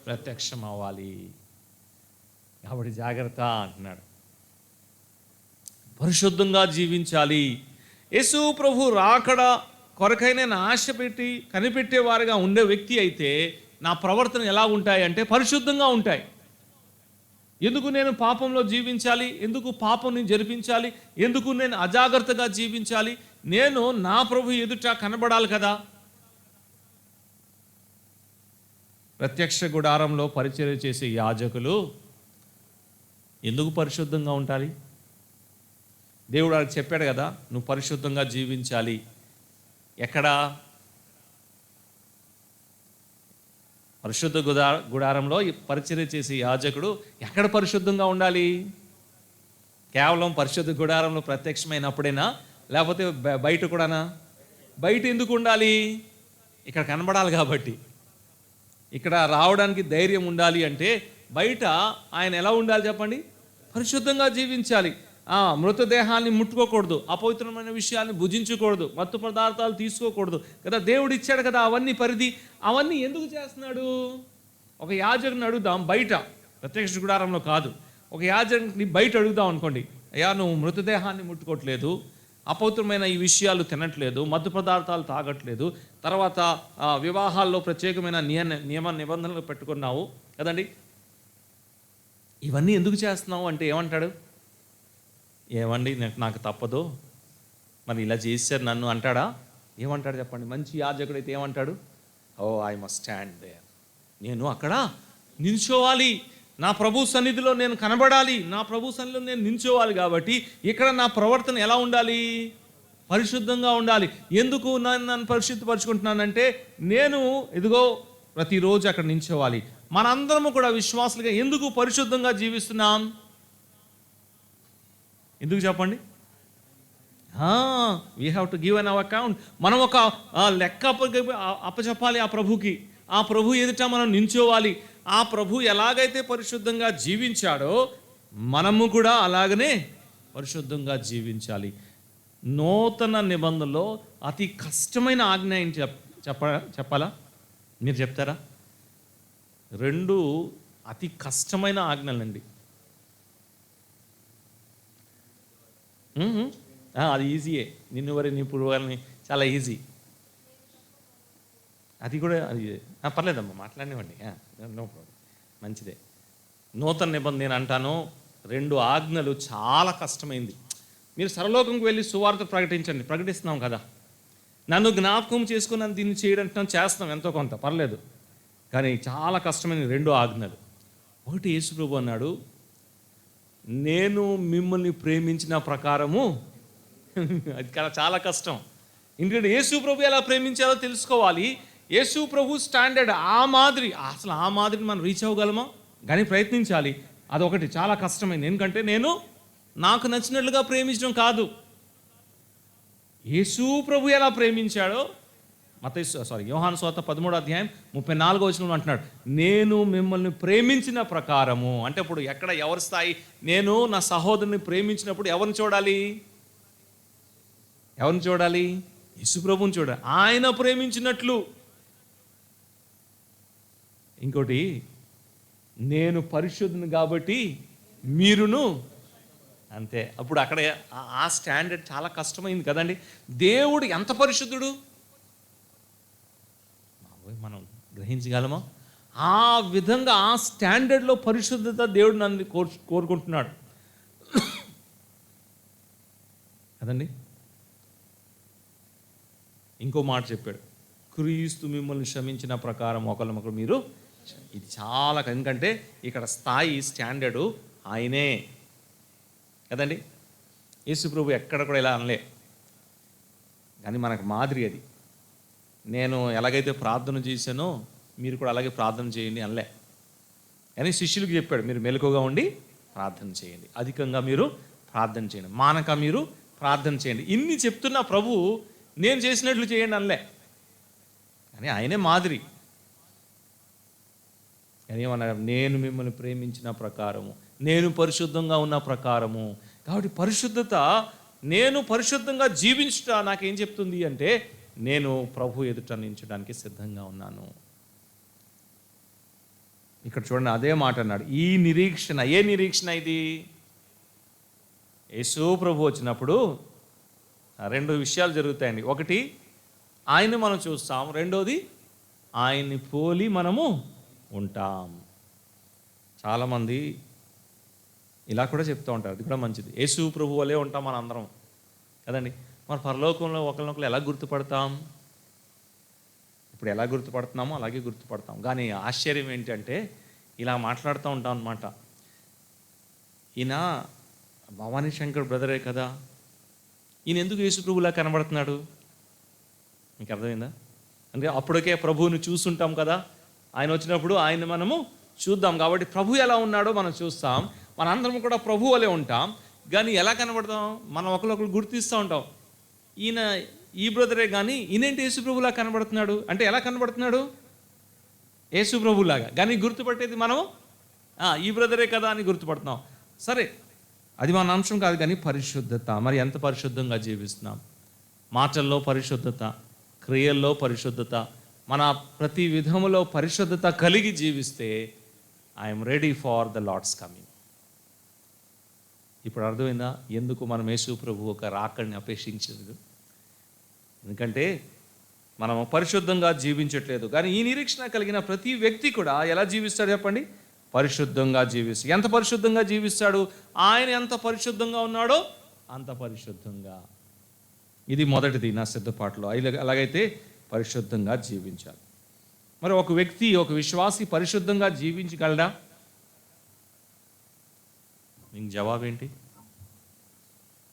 ప్రత్యక్షం అవ్వాలి. కాబట్టి జాగ్రత్త అంటున్నాడు. పరిశుద్ధంగా జీవించాలి. యేసు ప్రభు రాకడ కొరకై నేను ఆశ పెట్టి కనిపెట్టేవారుగా ఉండే వ్యక్తి అయితే నా ప్రవర్తన ఎలా ఉంటాయి అంటే పరిశుద్ధంగా ఉంటాయి. ఎందుకు నేను పాపంలో జీవించాలి? ఎందుకు పాపం జరిపించాలి? ఎందుకు నేను అజాగ్రత్తగా జీవించాలి? నేను నా ప్రభు ఎదుట కనబడాలి కదా. ప్రత్యక్ష గుడారంలో పరిచర్య చేసే యాజకులు ఎందుకు పరిశుద్ధంగా ఉండాలి? దేవుడు వాళ్ళకి చెప్పాడు కదా, నువ్వు పరిశుద్ధంగా జీవించాలి. ఎక్కడా? పరిశుద్ధ గుడారంలో పరిచర్య చేసే యాజకుడు ఎక్కడ పరిశుద్ధంగా ఉండాలి? కేవలం పరిశుద్ధ గుడారంలో ప్రత్యక్షమైనప్పుడేనా, లేకపోతే బయట కూడానా? బయట ఎందుకు ఉండాలి? ఇక్కడ కనబడాలి కాబట్టి. ఇక్కడ రావడానికి ధైర్యం ఉండాలి అంటే బయట ఆయన ఎలా ఉండాలి చెప్పండి? పరిశుద్ధంగా జీవించాలి. మృతదేహాన్ని ముట్టుకోకూడదు, అపవిత్రమైన విషయాన్ని భుజించకూడదు, మత్తు పదార్థాలు తీసుకోకూడదు కదా. దేవుడు ఇచ్చాడు కదా అవన్నీ పరిధి. అవన్నీ ఎందుకు చేస్తున్నాడు? ఒక యాజకుని అడుగుదాం బయట, ప్రత్యక్ష గుడారంలో కాదు. ఒక యాజకుని బయట అడుగుదాం అనుకోండి, అయ్యా నువ్వు మృతదేహాన్ని ముట్టుకోవట్లేదు, అపవిత్రమైన ఈ విషయాలు తినట్లేదు, మత్తు పదార్థాలు తాగట్లేదు, తర్వాత వివాహాల్లో ప్రత్యేకమైన నియమ నిబంధనలు పెట్టుకున్నావు కదండి, ఇవన్నీ ఎందుకు చేస్తున్నావు అంటే ఏమంటాడు? ఏమండి నాకు తప్పదు, మరి ఇలా చేశారు నన్ను అంటాడా? ఏమంటాడు చెప్పండి? మంచి యాజకుడు అయితే ఏమంటాడు? ఓ ఐ మస్ట్ స్టాండ్ దేర్, నేను అక్కడ నిల్చోవాలి, నా ప్రభు సన్నిధిలో నేను కనబడాలి, నా ప్రభు సన్నిధిలో నేను నిల్చోవాలి. కాబట్టి ఇక్కడ నా ప్రవర్తన ఎలా ఉండాలి? పరిశుద్ధంగా ఉండాలి. ఎందుకు నన్ను పరిశుద్ధపరచుకుంటున్నానంటే నేను ఇదిగో ప్రతిరోజు అక్కడ నిల్చోవాలి. మనందరము కూడా విశ్వాసులుగా ఎందుకు పరిశుద్ధంగా జీవిస్తున్నాం? ఎందుకు చెప్పండి? We have to give an our account. మనం ఒక లెక్క అప్పచెప్పాలి ఆ ప్రభుకి. ఆ ప్రభు ఎదుట మనం నించోవాలి. ఆ ప్రభు ఎలాగైతే పరిశుద్ధంగా జీవించాడో మనము కూడా అలాగనే పరిశుద్ధంగా జీవించాలి. నూతన నిబంధనలో అతి కష్టమైన ఆజ్ఞ ఏంటి చెప్పాలా? మీరు చెప్తారా? 2 అతి కష్టమైన ఆజ్ఞలండి. అది ఈజీయే. నిన్ను వరి నీ పురువాలని చాలా ఈజీ. అది కూడా అది పర్లేదమ్మా, మాట్లాడినివ్వండి, నో ప్రాబ్లం, మంచిదే. నూతన నిబంధన నేను అంటాను 2 ఆజ్ఞలు చాలా కష్టమైంది. మీరు సర్వలోకంకి వెళ్ళి సువార్త ప్రకటించండి, ప్రకటిస్తున్నాం కదా. నన్ను జ్ఞాపకం చేసుకుని దీన్ని చేయడం చేస్తాం ఎంతో కొంత, పర్లేదు. కానీ చాలా కష్టమైన 2 ఆజ్ఞలు. ఒకటి యేసు ప్రభు అన్నాడు, నేను మిమ్మల్ని ప్రేమించిన ప్రకారము. అది చాలా కష్టం. ఎందుకంటే యేసు ప్రభు ఎలా ప్రేమించాలో తెలుసుకోవాలి. యేసు ప్రభు స్టాండర్డ్ ఆ మాదిరి, అసలు ఆ మాదిరిని మనం రీచ్ అవ్వగలమా? కానీ ప్రయత్నించాలి. అదొకటి చాలా కష్టమైంది. ఎందుకంటే నేను నాకు నచ్చినట్లుగా ప్రేమించడం కాదు, యేసు ప్రభు ఎలా ప్రేమించాడో యోహాను సువార్త 13వ అధ్యాయం 34వ వచనంలో అంటున్నాడు, నేను మిమ్మల్ని ప్రేమించిన ప్రకారము. అంటే ఇప్పుడు ఎక్కడ ఎవరి స్థాయి? నేను నా సహోదరుని ప్రేమించినప్పుడు ఎవరిని చూడాలి? యేసు ప్రభువుని చూడాలి, ఆయన ప్రేమించినట్లు. ఇంకోటి, నేను పరిశుద్ధుని కాబట్టి మీరును అంతే. అప్పుడు అక్కడ ఆ స్టాండర్డ్ చాలా కష్టమైంది కదండి. దేవుడు ఎంత పరిశుద్ధుడు మనం గ్రహించగలమా? ఆ విధంగా ఆ స్టాండర్డ్లో పరిశుద్ధత దేవుడు నన్ను కోరుకుంటున్నాడు కదండి. ఇంకో మాట చెప్పాడు, క్రీస్తు మిమ్మల్ని క్షమించిన ప్రకారం ఒకరినొకరు మీరు. ఇది చాలా, ఎందుకంటే ఇక్కడ స్థాయి స్టాండర్డు ఆయనే కదండి. యేసు ప్రభు ఎక్కడ కూడా ఇలా అనలే, కానీ మనకు మాదిరి అది. నేను ఎలాగైతే ప్రార్థన చేశానో మీరు కూడా అలాగే ప్రార్థన చేయండి అనలే. అని శిష్యులకు చెప్పాడు, మీరు మెలకుగా ఉండి ప్రార్థన చేయండి, అధికంగా మీరు ప్రార్థన చేయండి, మానక మీరు ప్రార్థన చేయండి. ఇన్ని చెప్తున్న ప్రభు నేను చేసినట్లు చేయండి అనలే. కానీ ఆయనే మాదిరి. కానీ ఏమన్నారు? నేను మిమ్మల్ని ప్రేమించిన ప్రకారము, నేను పరిశుద్ధంగా ఉన్న ప్రకారము. కాబట్టి పరిశుద్ధత, నేను పరిశుద్ధంగా జీవించుట నాకేం చెప్తుంది అంటే నేను ప్రభు ఎదుట నించడానికి సిద్ధంగా ఉన్నాను. ఇక్కడ చూడండి, అదే మాట అన్నాడు. ఈ నిరీక్షణ, ఏ నిరీక్షణ ఇది? యేసు ప్రభు వచ్చినప్పుడు రెండు విషయాలు జరుగుతాయండి. ఒకటి, ఆయన్ని మనం చూస్తాం. రెండోది, ఆయన్ని పోలి మనము ఉంటాం. చాలామంది ఇలా కూడా చెప్తూ ఉంటారు, అది కూడా మంచిది. యేసు ప్రభు వలే ఉంటాం మన అందరం కదండి. మన పరలోకంలో ఒకరినొకరు ఎలా గుర్తుపడతాం? ఇప్పుడు ఎలా గుర్తుపడుతున్నామో అలాగే గుర్తుపడతాం. కానీ ఆశ్చర్యం ఏంటంటే ఇలా మాట్లాడుతూ ఉంటాం అన్నమాట. ఈయన భవానీ శంకర్ బ్రదరే కదా, ఈయన ఎందుకు యేసు ప్రభులా కనబడుతున్నాడు? మీకు అర్థమైందా? అంటే అప్పటికే ప్రభువుని చూస్తుంటాం కదా, ఆయన వచ్చినప్పుడు ఆయన మనము చూద్దాం. కాబట్టి ప్రభు ఎలా ఉన్నాడో మనం చూస్తాం, మనందరం కూడా ప్రభు వలే ఉంటాం. కానీ ఎలా కనబడతాం? మనం ఒకరికొకరు గుర్తిస్తూ ఉంటాం. ఈయన ఈ బ్రదరే, కానీ ఈయనేంటి యేసు ప్రభులా కనబడుతున్నాడు అంటే ఎలా కనబడుతున్నాడు? యేసు ప్రభులాగా. కానీ గుర్తుపట్టేది మనము ఈ బ్రదరే కదా అని గుర్తుపడుతున్నాం. సరే, అది మన అంశం కాదు. కానీ పరిశుద్ధత, మరి ఎంత పరిశుద్ధంగా జీవిస్తున్నాం? మాటల్లో పరిశుద్ధత, క్రియల్లో పరిశుద్ధత, మన ప్రతి విధములో పరిశుద్ధత కలిగి జీవిస్తే I'm ready for the Lord's coming. ఇప్పుడు అర్థమైందా ఎందుకు మనం యేసు ప్రభు ఒక రాకడిని అపేక్షించలేదు? ఎందుకంటే మనం పరిశుద్ధంగా జీవించట్లేదు. కానీ ఈ నిరీక్షణ కలిగిన ప్రతి వ్యక్తి కూడా ఎలా జీవిస్తాడు చెప్పండి? పరిశుద్ధంగా జీవిస్తాడు. ఎంత పరిశుద్ధంగా జీవిస్తాడు? ఆయన ఎంత పరిశుద్ధంగా ఉన్నాడో అంత పరిశుద్ధంగా. ఇది మొదటిది నా సిద్ధపాటులో. అలాగైతే పరిశుద్ధంగా జీవించాలి. మరి ఒక వ్యక్తి, ఒక విశ్వాసి పరిశుద్ధంగా జీవించగలడా? ఇంక జవాబు ఏంటి?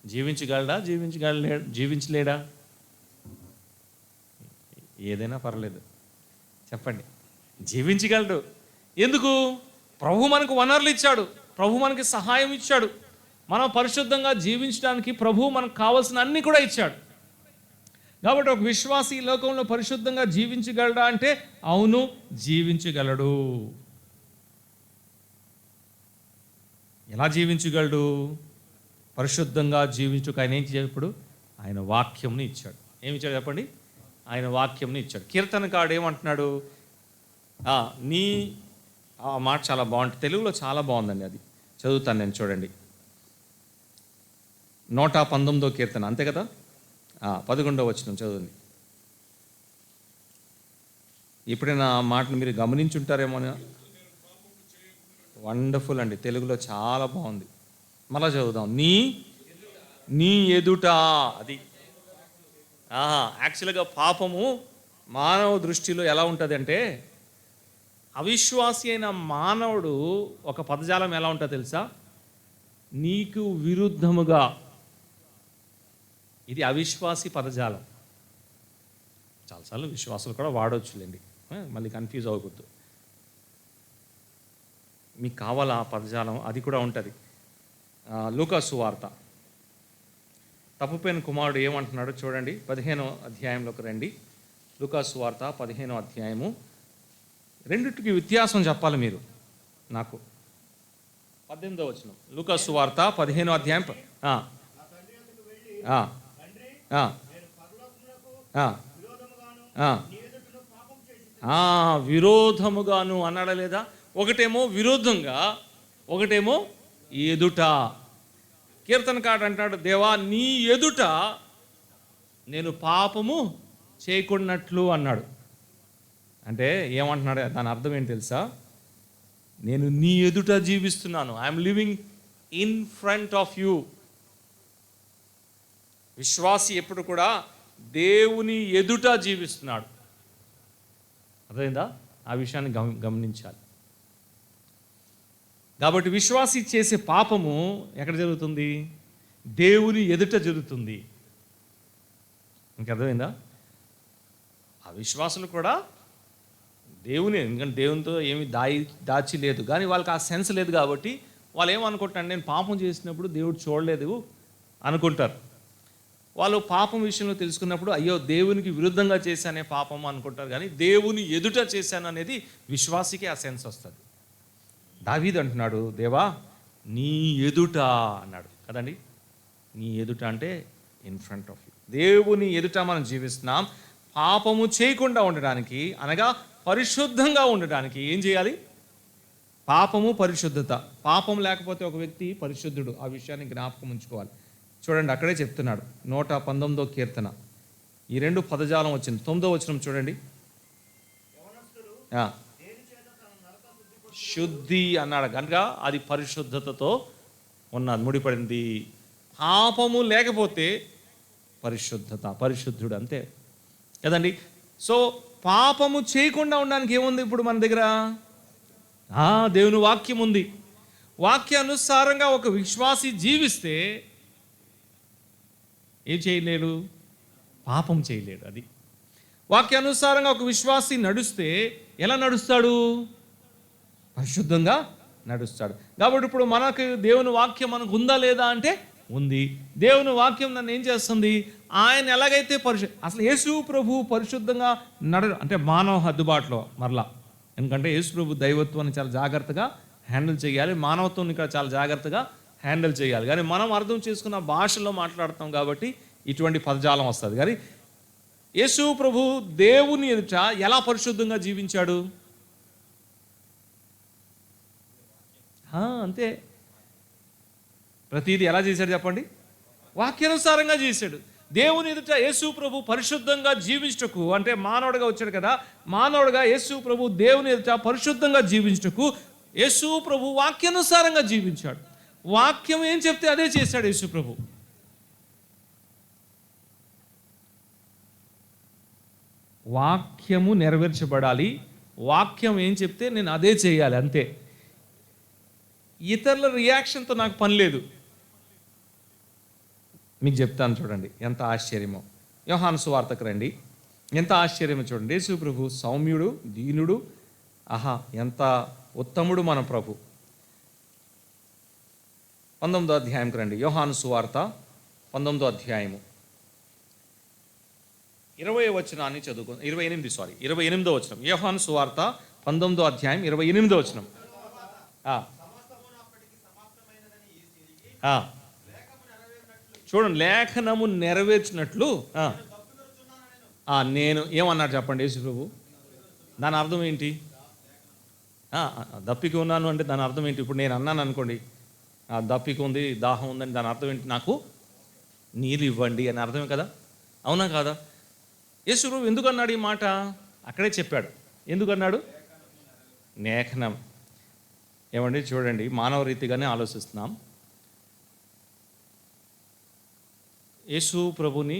జీవించగలడా? జీవించలేడా? ఏదైనా పర్లేదు, చెప్పండి. జీవించగలడు. ఎందుకు? ప్రభు మనకు వనరులు ఇచ్చాడు, ప్రభు మనకి సహాయం ఇచ్చాడు. మనం పరిశుద్ధంగా జీవించడానికి ప్రభు మనకు కావాల్సిన అన్నీ కూడా ఇచ్చాడు. కాబట్టి ఒక విశ్వాసి ఈ లోకంలో పరిశుద్ధంగా జీవించగలడా అంటే అవును, జీవించగలడు. ఎలా జీవించగలడు? పరిశుద్ధంగా జీవించుకు ఆయన ఏం చేయప్పుడు? ఆయన వాక్యంని ఇచ్చాడు. ఏమి ఇచ్చాడు చెప్పండి? ఆయన వాక్యంని ఇచ్చాడు. కీర్తనకారుడు ఏమంటున్నాడు? నీ ఆ మాట చాలా బాగుంటుంది, తెలుగులో చాలా బాగుందండి. అది చదువుతాను నేను, చూడండి. 119వ కీర్తన, అంతే కదా? 11వ వచనం చదువుంది. ఎప్పుడైనా ఆ మాటను మీరు గమనించుంటారేమో. వండర్ఫుల్ అండి, తెలుగులో చాలా బాగుంది. మళ్ళా చదువుదాం. నీ ఎదుట. అది యాక్చువల్గా పాపము మానవ దృష్టిలో ఎలా ఉంటుంది అంటే, అవిశ్వాసి అయిన మానవుడు ఒక పదజాలం ఎలా ఉంటుందో తెలుసా? నీకు విరుద్ధముగా. ఇది అవిశ్వాసి పదజాలం. చాలాసార్లు విశ్వాసాలు కూడా వాడవచ్చులేండి, మళ్ళీ కన్ఫ్యూజ్ అవ్వకూడదు. మీకు కావాలా ఆ పదజాలం? అది కూడా ఉంటుంది. లూకా సువార్త, తప్పుపోయిన కుమారుడు ఏమంటున్నాడో చూడండి. 15వ అధ్యాయంలోకి రండి. లూకా సువార్త 15వ అధ్యాయము. రెండిటికి వ్యత్యాసం చెప్పాలి మీరు నాకు. 18వ వచనం, లూకా సువార్త 15వ అధ్యాయం. విరోధముగాను అన్నాడా లేదా? ఒకటేమో విరోధంగా, ఒకటేమో ఎదుట. కీర్తనకారుడు అంటాడు, దేవా నీ ఎదుట నేను పాపము చేయకున్నట్లు అన్నాడు. అంటే ఏమంటున్నాడు? దాని అర్థం ఏంటి తెలుసా? నేను నీ ఎదుట జీవిస్తున్నాను. I'm living in front of you. విశ్వాసి ఎప్పుడు కూడా దేవుని ఎదుట జీవిస్తున్నాడు. అర్థమైందా? ఆ విషయాన్ని గమనించాలి. కాబట్టి విశ్వాసి చేసే పాపము ఎక్కడ జరుగుతుంది? దేవుని ఎదుట జరుగుతుంది. మీకు అర్థమైందా? అవిశ్వాసులు కూడా దేవుని, ఎందుకంటే దేవునితో ఏమి దాచి లేదు, కానీ వాళ్ళకి ఆ సెన్స్ లేదు కాబట్టి వాళ్ళు ఏమనుకుంటారు, నేను పాపం చేసినప్పుడు దేవుడు చూడలేదు అనుకుంటారు. వాళ్ళు పాపం విషయంలో తెలుసుకున్నప్పుడు అయ్యో దేవునికి విరుద్ధంగా చేశానే పాపం అనుకుంటారు, కానీ దేవుని ఎదుట చేశాను అనేది విశ్వాసికి ఆ సెన్స్ వస్తుంది. దావీదు అంటున్నాడు, దేవా నీ ఎదుట అన్నాడు కదండి. నీ ఎదుట అంటే ఇన్ ఫ్రంట్ ఆఫ్ యూ, దేవుని ఎదుట మనం జీవిస్తున్నాం. పాపము చేయకుండా ఉండడానికి, అనగా పరిశుద్ధంగా ఉండడానికి ఏం చేయాలి? పాపము, పరిశుద్ధత. పాపం లేకపోతే ఒక వ్యక్తి పరిశుద్ధుడు, ఆ విషయాన్ని జ్ఞాపకం ఉంచుకోవాలి. చూడండి అక్కడే చెప్తున్నాడు 119వ కీర్తన, ఈ 2 పదజాలం వచ్చింది. 9వ వచనం చూడండి. శుద్ధి అన్నాడు కనుక అది పరిశుద్ధతతో ఉన్నది, ముడిపడింది. పాపము లేకపోతే పరిశుద్ధత, పరిశుద్ధుడు అంతే కదండి. సో పాపము చేయకుండా ఉండడానికి ఏముంది ఇప్పుడు మన దగ్గర? దేవుని వాక్యం ఉంది. వాక్యానుసారంగా ఒక విశ్వాసి జీవిస్తే ఏం చేయలేడు? పాపం చేయలేడు. అది వాక్యానుసారంగా ఒక విశ్వాసి నడుస్తే ఎలా నడుస్తాడు? పరిశుద్ధంగా నడుస్తాడు. కాబట్టి ఇప్పుడు మనకు దేవుని వాక్యం మనకు ఉందా లేదా అంటే ఉంది. దేవుని వాక్యం నన్ను ఏం చేస్తుంది? ఆయన ఎలాగైతే అసలు యేసు ప్రభు పరిశుద్ధంగా అంటే మానవ హద్దుబాటులో మరలా, ఎందుకంటే యేసు ప్రభు దైవత్వాన్ని చాలా జాగ్రత్తగా హ్యాండిల్ చేయాలి, మానవత్వం ఇక్కడ చాలా జాగ్రత్తగా హ్యాండిల్ చేయాలి. కానీ మనం అర్థం చేసుకున్న భాషలో మాట్లాడతాం కాబట్టి ఇటువంటి పదజాలం వస్తుంది. కానీ యేసు ప్రభు దేవుని ఎదుట ఎలా పరిశుద్ధంగా జీవించాడు? అంతే. ప్రతిదీ ఎలా చేశాడు చెప్పండి? వాక్యానుసారంగా చేశాడు. దేవుని ఎదుట యేసు ప్రభు పరిశుద్ధంగా జీవించుటకు, అంటే మానవుడిగా వచ్చాడు కదా, మానవుడిగా యేసు ప్రభు దేవుని ఎదుట పరిశుద్ధంగా జీవించుటకు యేసు ప్రభు వాక్యానుసారంగా జీవించాడు. వాక్యం ఏం చెప్తే అదే చేశాడు యేసు ప్రభు. వాక్యము నెరవేర్చబడాలి, వాక్యం ఏం చెప్తే నేను అదే చేయాలి, అంతే. ఇతరుల రియాక్షన్తో నాకు పని లేదు. మీకు చెప్తాను చూడండి ఎంత ఆశ్చర్యమో. యోహాను సువార్తకు రండి, ఎంత ఆశ్చర్యమో చూడండి. యేసు ప్రభు సౌమ్యుడు, దీనుడు, ఎంత ఉత్తముడు మన ప్రభు. 19వ అధ్యాయంకి రండి. యోహాను సువార్త 19వ అధ్యాయము 20వ వచనాన్ని చదువుకో. 28వ వచనం. యోహాను సువార్త 19వ అధ్యాయం 28వ వచనం. చూడండి, లేఖనము నెరవేర్చినట్లు నేను ఏమన్నాడు చెప్పండి యేసు ప్రభు. దాని అర్థం ఏంటి? దప్పిక ఉన్నాను అంటే దాని అర్థం ఏంటి? ఇప్పుడు నేను అన్నాను అనుకోండి, దప్పిక ఉంది, దాహం ఉందని, దాని అర్థం ఏంటి? నాకు నీళ్ళు ఇవ్వండి అని అర్థమే కదా, అవునా కాదా? యేసు ప్రభు ఎందుకు అన్నాడు ఈ మాట? అక్కడే చెప్పాడు ఎందుకన్నాడు. లేఖనం ఏమండి చూడండి, మానవ రీతిగానే ఆలోచిస్తున్నాం. యేసు ప్రభుని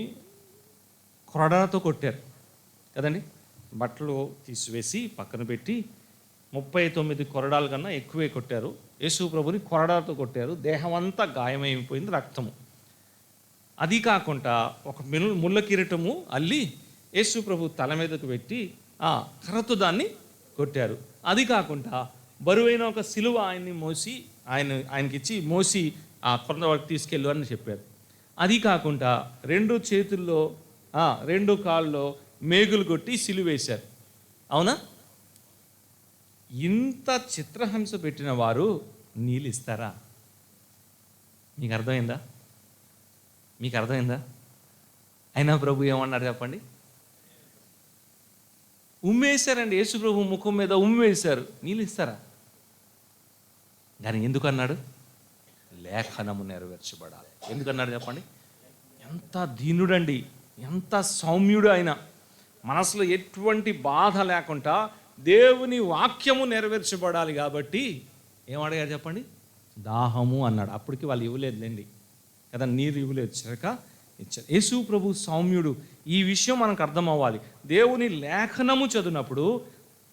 కొరడాతో కొట్టారు కదండి. బట్టలు తీసివేసి పక్కన పెట్టి 39 కొరడాల కన్నా ఎక్కువే కొట్టారు. యేసు ప్రభుని కొరడాతో కొట్టారు. దేహం అంతా గాయమైపోయింది, రక్తము. అది కాకుండా ఒక ముళ్ళ కిరీటము అల్లి యేసు ప్రభు తల మీదకు పెట్టి కర్రతో దాన్ని కొట్టారు. అది కాకుండా బరువైన ఒక సిలువ ఆయన్ని మోసి ఆయనకిచ్చి మోసి కొంత వరకు తీసుకెళ్ళు అని చెప్పారు. అది కాకుండా 2 చేతుల్లో 2 కాళ్ళలో మేగులు కొట్టి సిలువేశారు. అవునా? ఇంత చిత్రహింస పెట్టిన వారు నీళ్ళు ఇస్తారా? మీకు అర్థమైందా? మీకు అర్థమైందా? అయినా ప్రభు ఏమన్నారు చెప్పండి? ఉమ్మేశారండి. యేసు ప్రభు ముఖం మీద ఉమ్మేశారు. నీళ్ళు ఇస్తారా? కానీ ఎందుకన్నాడు? లేఖనము నెరవేర్చబడాలి. ఎందుకన్నాడు చెప్పండి? ఎంత దీనుడండి, ఎంత సౌమ్యుడు ఆయన. మనసులో ఎటువంటి బాధ లేకుండా దేవుని వాక్యము నెరవేర్చబడాలి కాబట్టి ఏమడిగారు చెప్పండి? దాహము అన్నాడు. అప్పటికి వాళ్ళు ఇవ్వలేదులేండి కదా, నీరు ఇవ్వలేదు, చిరక ఇచ్చారు. యేసు ప్రభు సౌమ్యుడు. ఈ విషయం మనకు అర్థం అవ్వాలి. దేవుని లేఖనము చదివినప్పుడు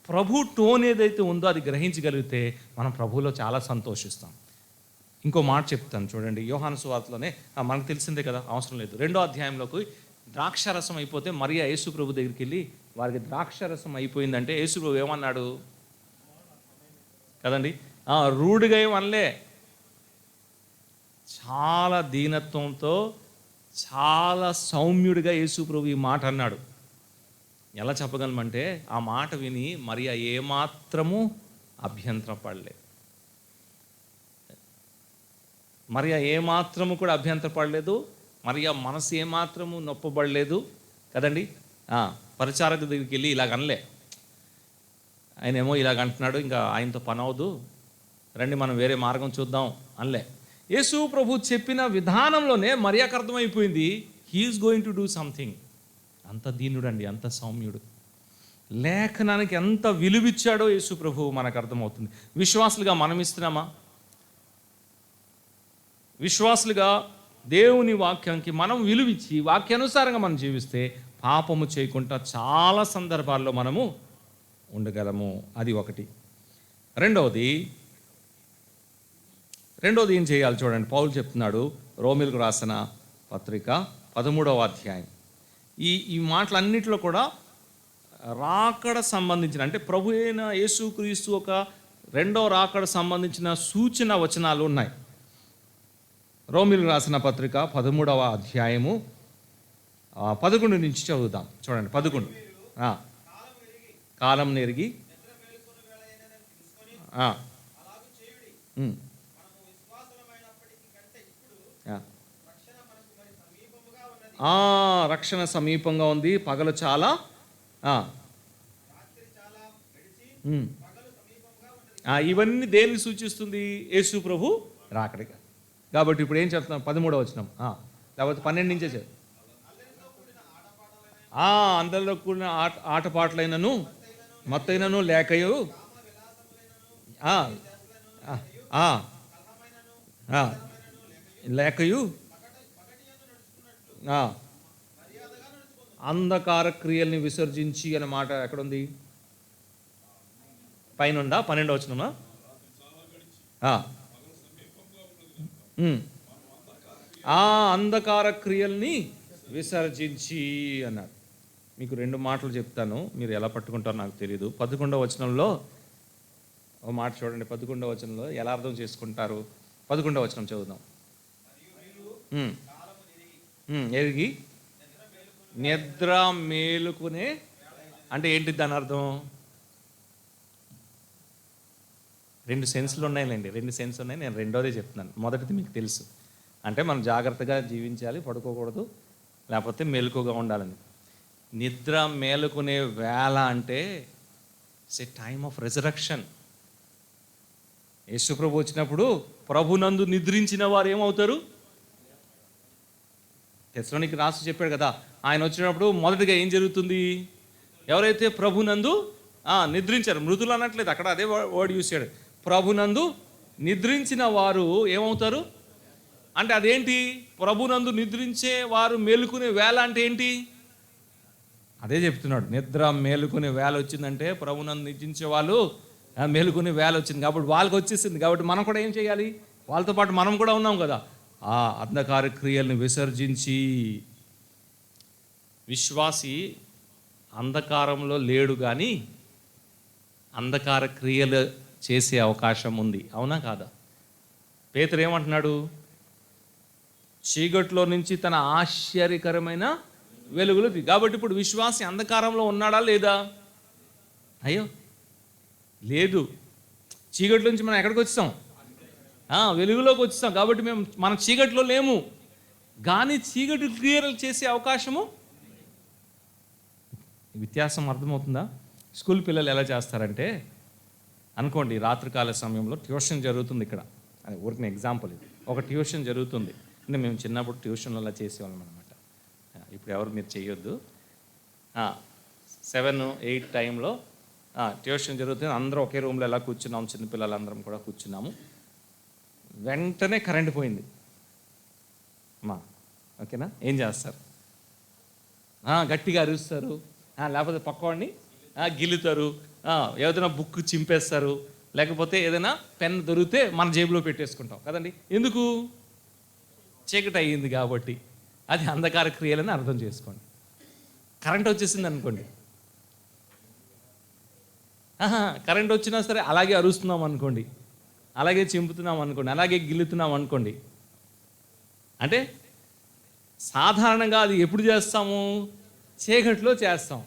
ప్రభు టోన్ ఏదైతే ఉందో అది గ్రహించగలిగితే మనం ప్రభువులో చాలా సంతోషిస్తాం. ఇంకో మాట చెప్తాను చూడండి. యోహాను సువార్తలోనే మనకు తెలిసిందే కదా, అవసరం లేదు. 2వ అధ్యాయంలోకి ద్రాక్షారసం అయిపోతే మరియా యేసు ప్రభు దగ్గరికి వెళ్ళి వారికి ద్రాక్షరసం అయిపోయిందంటే యేసు ప్రభు ఏమన్నాడు కదండి, రూడ్గా ఏమనలే, చాలా దీనత్వంతో చాలా సౌమ్యుడిగా యేసు ప్రభు ఈ మాట అన్నాడు. ఎలా చెప్పగలమంటే ఆ మాట విని మరియా ఏమాత్రము అభ్యంతరపడలే. మరియా ఏమాత్రము కూడా అభ్యంతరపడలేదు. మరియా మనసు ఏమాత్రము నొప్పబడలేదు కదండి. పరిచారక దగ్గరికి వెళ్ళి ఇలాగ అనలే, ఆయన ఏమో ఇలాగ అంటున్నాడు, ఇంకా ఆయనతో పని అవదు, రండి మనం వేరే మార్గం చూద్దాం అనలే. యేసు ప్రభు చెప్పిన విధానంలోనే మరియాకు అర్థమైపోయింది, he is going to do something. అంత దీనుడు అండి, అంత సౌమ్యుడు. లేఖనానికి ఎంత విలువిచ్చాడో యేసు ప్రభు మనకు అర్థమవుతుంది. విశ్వాసులుగా మనం ఇస్తున్నామా? విశ్వాసులుగా దేవుని వాక్యానికి మనం విలువిచ్చి వాక్యానుసారంగా మనం జీవిస్తే పాపము చేయకుండా చాలా సందర్భాల్లో మనము ఉండగలము. అది ఒకటి. రెండవది ఏం చేయాలి చూడండి. పౌలు చెప్తున్నాడు రోమిలకు రాసిన పత్రిక 13వ అధ్యాయం. ఈ మాటలన్నిటిలో కూడా రాకడ సంబంధించిన, అంటే ప్రభు అయిన యేసుక్రీస్తు ఒక రెండో రాకడ సంబంధించిన సూచన వచనాలు ఉన్నాయి. రోమిలకు రాసిన పత్రిక 13వ అధ్యాయము 11 నుంచి చదువుదాం. చూడండి 11. కాలం నెరిగి రక్షణ సమీపంగా ఉంది, పగలు చాలా ఇవన్నీ దేన్ని సూచిస్తుంది? యేసు ప్రభు రాకడిగా. కాబట్టి ఇప్పుడు ఏం చెప్తున్నాం? 13వ వచనం లేకపోతే 12 నుంచే చదువు. అందరిలో కూడిన ఆటపాటలైనను మత్తైనను లేకయు లేకయు అంధకార క్రియల్ని విసర్జించి అనే మాట ఎక్కడుంది? పైనుందా? 12వ వచనమా? అంధకార క్రియల్ని విసర్జించి అన్నాడు. మీకు 2 మాటలు చెప్తాను, మీరు ఎలా పట్టుకుంటారో నాకు తెలియదు. 11వ వచనంలో ఓ మాట చూడండి. 11వ వచనంలో ఎలా అర్థం చేసుకుంటారు? 11వ వచనం చదువుదాం. ఎరిగి నిద్ర మేలుకునే అంటే ఏంటి దాని అర్థం? 2 సెన్స్లు ఉన్నాయిలేండి, 2 సెన్స్ ఉన్నాయి. నేను రెండోదే చెప్తున్నాను. మొదటిది మీకు తెలుసు, అంటే మనం జాగ్రత్తగా జీవించాలి, పడుకోకూడదు, లేకపోతే మెలకుగా ఉండాలని. నిద్ర మేలుకునే వేళ అంటే it's a time of resurrection. యేసు ప్రభు వచ్చినప్పుడు ప్రభునందు నిద్రించిన వారు ఏమవుతారు? తెస్సలోనికి రాసి చెప్పాడు కదా, ఆయన వచ్చినప్పుడు మొదటిగా ఏం జరుగుతుంది? ఎవరైతే ప్రభునందు నిద్రించారు, మృతులు అనట్లేదు అక్కడ, అదే వర్డ్ యూస్ చేయడు. ప్రభునందు నిద్రించిన వారు ఏమవుతారు అంటే అదేంటి? ప్రభునందు నిద్రించే వారు మేలుకునే వేళ అంటే ఏంటి? అదే చెప్తున్నాడు. నిద్ర మేలుకునే వేళ వచ్చిందంటే ప్రభునందు నిద్రించే వాళ్ళు మేలుకునే వేళ వచ్చింది కాబట్టి వాళ్ళకి వచ్చేసింది. కాబట్టి మనం కూడా ఏం చేయాలి? వాళ్ళతో పాటు మనం కూడా ఉన్నాం కదా. అంధకార క్రియలను విసర్జించి. విశ్వాసి అంధకారంలో లేడు కానీ అంధకార క్రియలు చేసే అవకాశం ఉంది, అవునా కాదా? పేతురు ఏమంటున్నాడు? చీకట్లో నుంచి తన ఆశ్చర్యకరమైన వెలుగులు. కాబట్టి ఇప్పుడు విశ్వాసి అంధకారంలో ఉన్నాడా లేదా? అయ్యో లేదు. చీకట్లో నుంచి మనం ఎక్కడికి వచ్చాం? వెలుగులోకి వచ్చాం. కాబట్టి మన చీకట్లో లేము, కానీ చీకటి క్రియలు చేసే అవకాశము. వ్యత్యాసం అర్థమవుతుందా? స్కూల్ పిల్లలు ఎలా చేస్తారంటే, అనుకోండి రాత్రికాల సమయంలో ట్యూషన్ జరుగుతుంది ఇక్కడ, అది ఊరికిన ఎగ్జాంపుల్ ఇది. ఒక ట్యూషన్ జరుగుతుంది అంటే మేము చిన్నప్పుడు ట్యూషన్లో అలా చేసేవాళ్ళం అనమాట. ఇప్పుడు ఎవరు మీరు చేయొద్దు. 7-8 టైంలో ట్యూషన్ జరుగుతుంది. అందరూ ఒకే రూమ్లో ఎలా కూర్చున్నాము, చిన్నపిల్లలందరం కూడా కూర్చున్నాము. వెంటనే కరెంట్ పోయింది ఓకేనా? ఏం చేస్తారు? గట్టిగా అరుస్తారు, లేకపోతే పక్కవాడిని గిల్లుతారు, ఏదైనా బుక్ చింపేస్తారు, లేకపోతే ఏదైనా పెన్ దొరికితే మన జేబులో పెట్టేసుకుంటాం కదండి. ఎందుకు? చీకటి అయ్యింది కాబట్టి. అది అంధకార క్రియలని అర్థం చేసుకోండి. కరెంట్ వచ్చేసింది అనుకోండి, కరెంట్ వచ్చినా సరే అలాగే అరుస్తున్నాం అనుకోండి, అలాగే చింపుతున్నాం అనుకోండి, అలాగే గిల్లుతున్నాం అనుకోండి. అంటే సాధారణంగా అది ఎప్పుడు చేస్తాము? చీకట్లో చేస్తాం.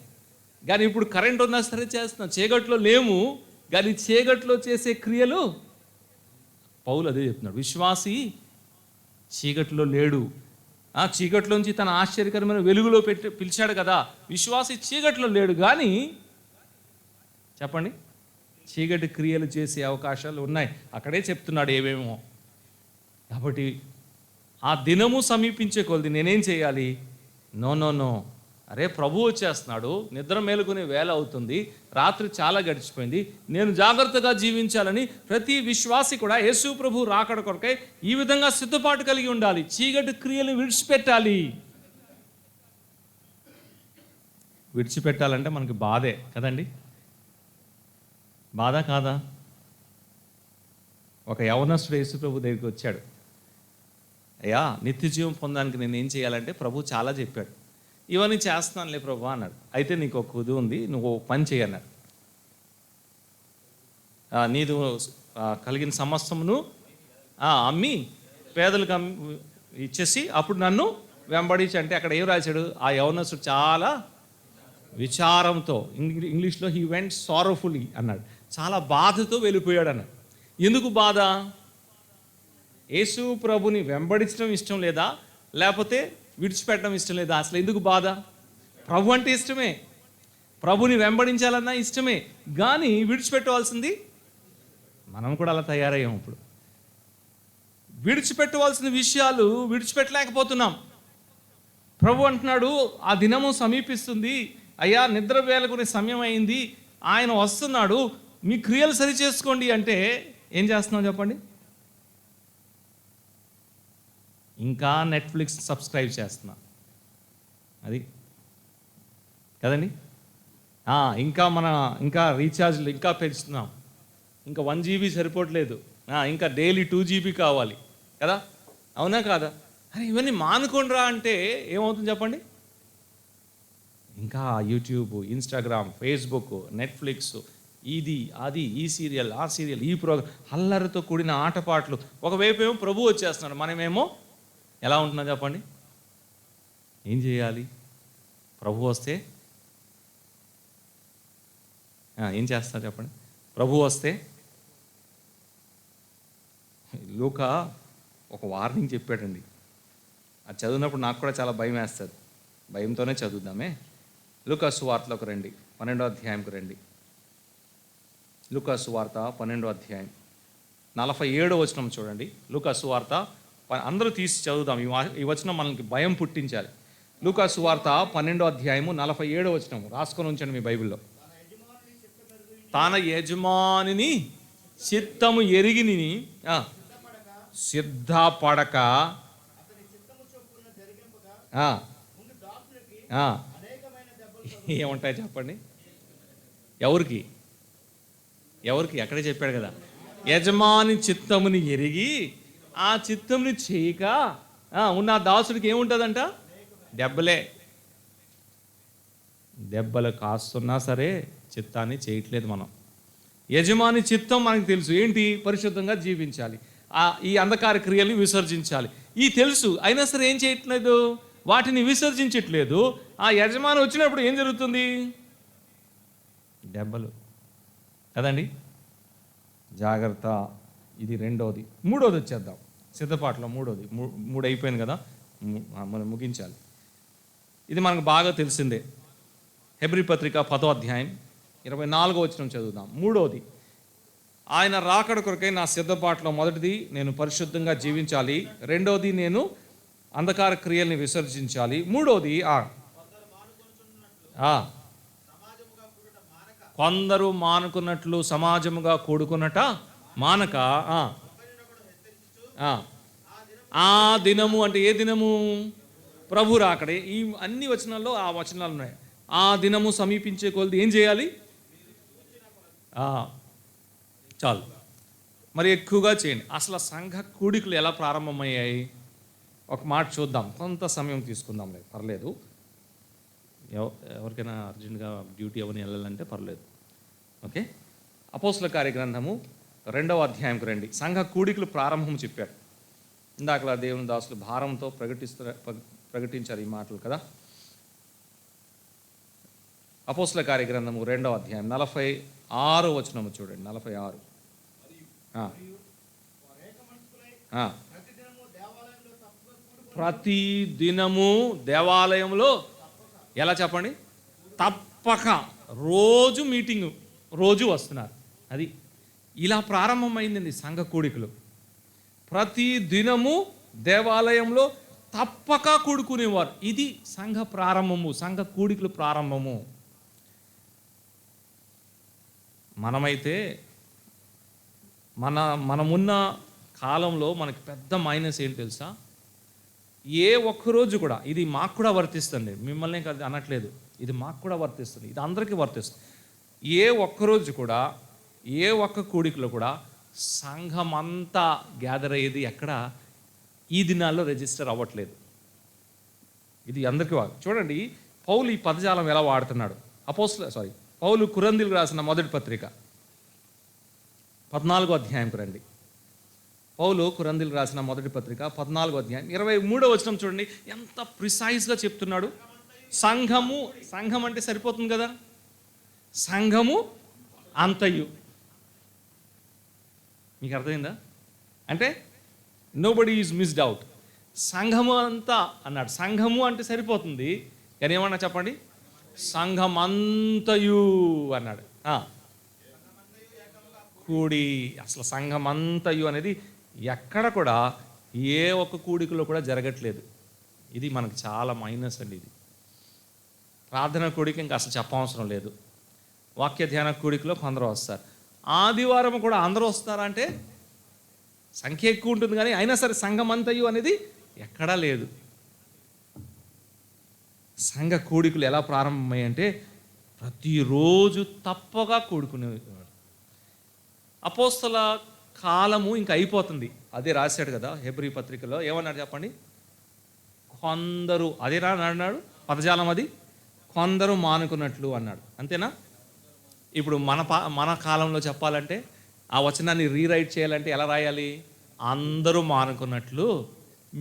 కానీ ఇప్పుడు కరెంట్ ఉన్నా సరే చేస్తున్నాం. చీకట్లో లేము, కానీ చీకట్లో చేసే క్రియలు పౌలు అదే చెప్తున్నాడు. విశ్వాసి చీకట్లో లేడు, చీకట్లోంచి తన ఆశ్చర్యకరమైన వెలుగులో పిలిచాడు కదా. విశ్వాసి చీకట్లో లేడు, కానీ చెప్పండి, చీకటి క్రియలు చేసే అవకాశాలు ఉన్నాయి. అక్కడే చెప్తున్నాడు ఏమేమో. కాబట్టి ఆ దినము సమీపించే కొలది నేనేం చేయాలి? నో, అరే ప్రభు వచ్చేస్తున్నాడు, నిద్ర మేలుకునే వేళ అవుతుంది, రాత్రి చాలా గడిచిపోయింది, నేను జాగ్రత్తగా జీవించాలని ప్రతి విశ్వాసి కూడా యేసు ప్రభు రాకడ కొరకై ఈ విధంగా సిద్ధపాటు కలిగి ఉండాలి. చీకటి క్రియలు విడిచిపెట్టాలి. విడిచిపెట్టాలంటే మనకి బాధే కదండి. బాధ కాదా? ఒక యవనస్తుడు యేసు ప్రభు దగ్గరికి వచ్చాడు. అయ్యా, నిత్య జీవం పొందడానికి నేను ఏం చేయాలంటే ప్రభు చాలా చెప్పాడు. ఇవన్నీ చేస్తున్నానులే ప్రభు అన్నాడు. అయితే నీకు ఒక ఇది ఉంది, నువ్వు పని చేయన్నాడు. నీదు కలిగిన సమస్తమును అమ్మి పేదలకు ఇచ్చేసి అప్పుడు నన్ను వెంబడించి అంటే అక్కడ ఏం రాశాడు? ఆ యవనస్తుడు చాలా విచారంతో, ఇంగ్లీష్లో హీ వెంట్ సారోఫుల్లీ అన్నాడు, చాలా బాధతో వెళ్ళిపోయాడు అన్నాడు. ఎందుకు బాధ? యేసు ప్రభుని వెంబడించడం ఇష్టం లేదా, లేకపోతే విడిచిపెట్టడం ఇష్టం లేదా? అసలు ఎందుకు బాధ? ప్రభు అంటే ఇష్టమే, ప్రభుని వెంబడించాలన్నా ఇష్టమే, కానీ విడిచిపెట్టవలసింది మనం కూడా అలా తయారయ్యాం. ఇప్పుడు విడిచిపెట్టవలసిన విషయాలు విడిచిపెట్టలేకపోతున్నాం. ప్రభు అంటున్నాడు, ఆ దినము సమీపిస్తుంది, అయ్యా నిద్ర వేలుకునే సమయం అయింది, ఆయన వస్తున్నాడు, మీ క్రియలు సరి చేసుకోండి అంటే ఏం చేస్తున్నాం చెప్పండి? ఇంకా నెట్ఫ్లిక్స్ సబ్స్క్రైబ్ చేస్తున్నా, అది కదండి. ఇంకా రీఛార్జ్లు ఇంకా పెంచుతున్నాం, ఇంకా 1 GB సరిపోవట్లేదు, ఇంకా డైలీ 2 GB కావాలి కదా, అవునా కాదా? అరే ఇవన్నీ మానుకోండిరా అంటే ఏమవుతుంది చెప్పండి? ఇంకా యూట్యూబ్, ఇన్స్టాగ్రామ్, ఫేస్బుక్, నెట్ఫ్లిక్స్, ఇది అది, ఈ సీరియల్, ఆ సీరియల్, ఈ ప్రోగ్రామ్, అల్లరితో కూడిన ఆటపాటలు. ఒకవైపు ఏమో ప్రభు వచ్చేస్తున్నాడు, మనమేమో ఎలా ఉంటున్నాం చెప్పండి? ఏం చేయాలి? ప్రభు వస్తే ఏం చేస్తారు చెప్పండి? ప్రభు వస్తే లూకా ఒక వార్నింగ్ చెప్పాడండి. అది చదివినప్పుడు నాకు కూడా చాలా భయం వేస్తుంది. భయంతోనే చదువుదామే. లూకా సువార్తలోకి రండి, 12వ అధ్యాయంకి రండి. లూకా సువార్త 12వ అధ్యాయం 47వ వచనం చూడండి. లూకా సువార్త, అందరూ తీసి చదువుదాం. ఈ వచనం మనకి భయం పుట్టించాలి. లూకా సువార్త 12వ అధ్యాయము 47వ వచనం రాసుకొని ఉంచండి మీ బైబిల్లో. తన యజమానిని చిత్తము ఎరిగిని సిద్ధపడక ఏముంటాయి చెప్పండి? ఎవరికి అక్కడే చెప్పాడు కదా, యజమాని చిత్తముని ఎరిగి ఆ చిత్తముని చేయక ఉన్న దాసుడికి ఏముంటుందంట? దెబ్బలు కాస్తున్నా సరే చిత్తాన్ని చేయట్లేదు మనం. యజమాని చిత్తం మనకు తెలుసు ఏంటి? పరిశుద్ధంగా జీవించాలి, ఈ అంధకార క్రియల్ని విసర్జించాలి, ఈ తెలుసు. అయినా సరే ఏం చేయట్లేదు? వాటిని విసర్జించట్లేదు. ఆ యజమాని వచ్చినప్పుడు ఏం జరుగుతుంది? దెబ్బలు కదండి. జాగ్రత్త. ఇది రెండోది. మూడోది వచ్చేద్దాం సిద్ధపాటులో. మూడు అయిపోయింది కదా, మనం ముగించాలి. ఇది మనకు బాగా తెలిసిందే. హెబ్రీ పత్రిక 10వ అధ్యాయం 24వ వచనం చదువుదాం. మూడోది, ఆయన రాకడ కొరకై నా సిద్ధపాటులో మొదటిది నేను పరిశుద్ధంగా జీవించాలి, రెండోది నేను అంధకార క్రియల్ని విసర్జించాలి, మూడోది కొందరు మానుకున్నట్లు సమాజముగా కూడుకున్నట మానక ఆ దినము అంటే ఏ దినము? ప్రభు రాకడే. ఈ అన్ని వచనాల్లో ఆ వచనాలు ఉన్నాయి. ఆ దినము సమీపించే కొలది ఏం చేయాలి? చాలు, మరి ఎక్కువగా చేయండి. అసలు సంఘ కూడికలు ఎలా ప్రారంభమయ్యాయి? ఒక మాట చూద్దాం, కొంత సమయం తీసుకుందాం. లేదు పర్లేదు, ఎవరికైనా అర్జెంట్గా డ్యూటీ అవన్నీ వెళ్ళాలంటే పర్లేదు. ఓకే. అపోస్తల కార్యగ్రంథము 2వ అధ్యాయంకు రండి. సంఘ కూడికలు ప్రారంభం చెప్పాడు. ఇందాకలా దేవుని దాసులు భారంతో ప్రకటించారు ఈ మాటలు కదా. అపోస్తల కార్యగ్రంథము 2వ అధ్యాయం 46 వచనము చూడండి. 46 ప్రతి దినము దేవాలయంలో ఎలా చెప్పండి, తప్పక రోజు మీటింగు, రోజు వస్తున్నారు. అది ఇలా ప్రారంభమైందండి సంఘ కూడికలు. ప్రతి దినము దేవాలయంలో తప్పక కూడుకునేవారు. ఇది సంఘ ప్రారంభము, సంఘ కూడికలు ప్రారంభము. మనమైతే మనమున్న కాలంలో మనకి పెద్ద మైనస్ ఏంటి తెలుసా? ఏ ఒక్కరోజు కూడా, ఇది మాకు కూడా వర్తిస్తుంది, మిమ్మల్ని కాదు అనట్లేదు, ఇది మాకు కూడా వర్తిస్తుంది, ఇది అందరికీ వర్తిస్తుంది. ఏ ఒక్కరోజు కూడా, ఏ ఒక్క కూడికలో కూడా సంఘమంతా గ్యాదర్ అయ్యేది ఎక్కడ ఈ దినాల్లో రిజిస్టర్ అవ్వట్లేదు. ఇది అందరికీ చూడండి. పౌలు ఈ పదజాలం ఎలా వాడుతున్నాడు. పౌలు కొరింథీయులకు రాసిన మొదటి పత్రిక 14వ అధ్యాయంకు రండి. పౌలు కొరింథీయులకు రాసిన మొదటి పత్రిక 14వ అధ్యాయం 23వ వచనం చూడండి. ఎంత ప్రిసైజ్గా చెప్తున్నాడు. సంఘం అంటే సరిపోతుంది కదా, సంఘము అంతయు. మీకు అర్థమైందా? అంటే నోబడీ ఈజ్ మిస్డ్ అవుట్. సంఘము అంతా అన్నాడు. సంఘము అంటే సరిపోతుంది, కానీ ఏమన్నా చెప్పండి, సంఘమంతయు అన్నాడు. కూడి, అసలు సంఘమంతయు అనేది ఎక్కడ కూడా ఏ ఒక్క కూడికలో కూడా జరగట్లేదు. ఇది మనకు చాలా మైనస్ అండి. ఇది ప్రార్థన కూడిక ఇంకా అసలు చెప్పవసరం లేదు. వాక్య ధ్యాన కూడికలో కొందరు వస్తారు. ఆదివారం కూడా అందరూ వస్తారంటే సంఖ్య ఎక్కువ ఉంటుంది, కానీ అయినా సరే సంఘమంతయు అనేది ఎక్కడా లేదు. సంఘ కూడికలు ఎలా ప్రారంభమయ్యాయంటే ప్రతిరోజు తప్పగా కూడుకునేవారు. అపోస్తల కాలము ఇంకా అయిపోతుంది. అదే రాశాడు కదా హెబ్రీ పత్రికలో. ఏమన్నాడు చెప్పండి? కొందరు, అదే అన్నాడు పదజాలం, అది కొందరు మానుకున్నట్లు అన్నాడు. అంతేనా? ఇప్పుడు మన కాలంలో చెప్పాలంటే ఆ వచనాన్ని రీరైట్ చేయాలంటే ఎలా రాయాలి? అందరూ మానుకున్నట్లు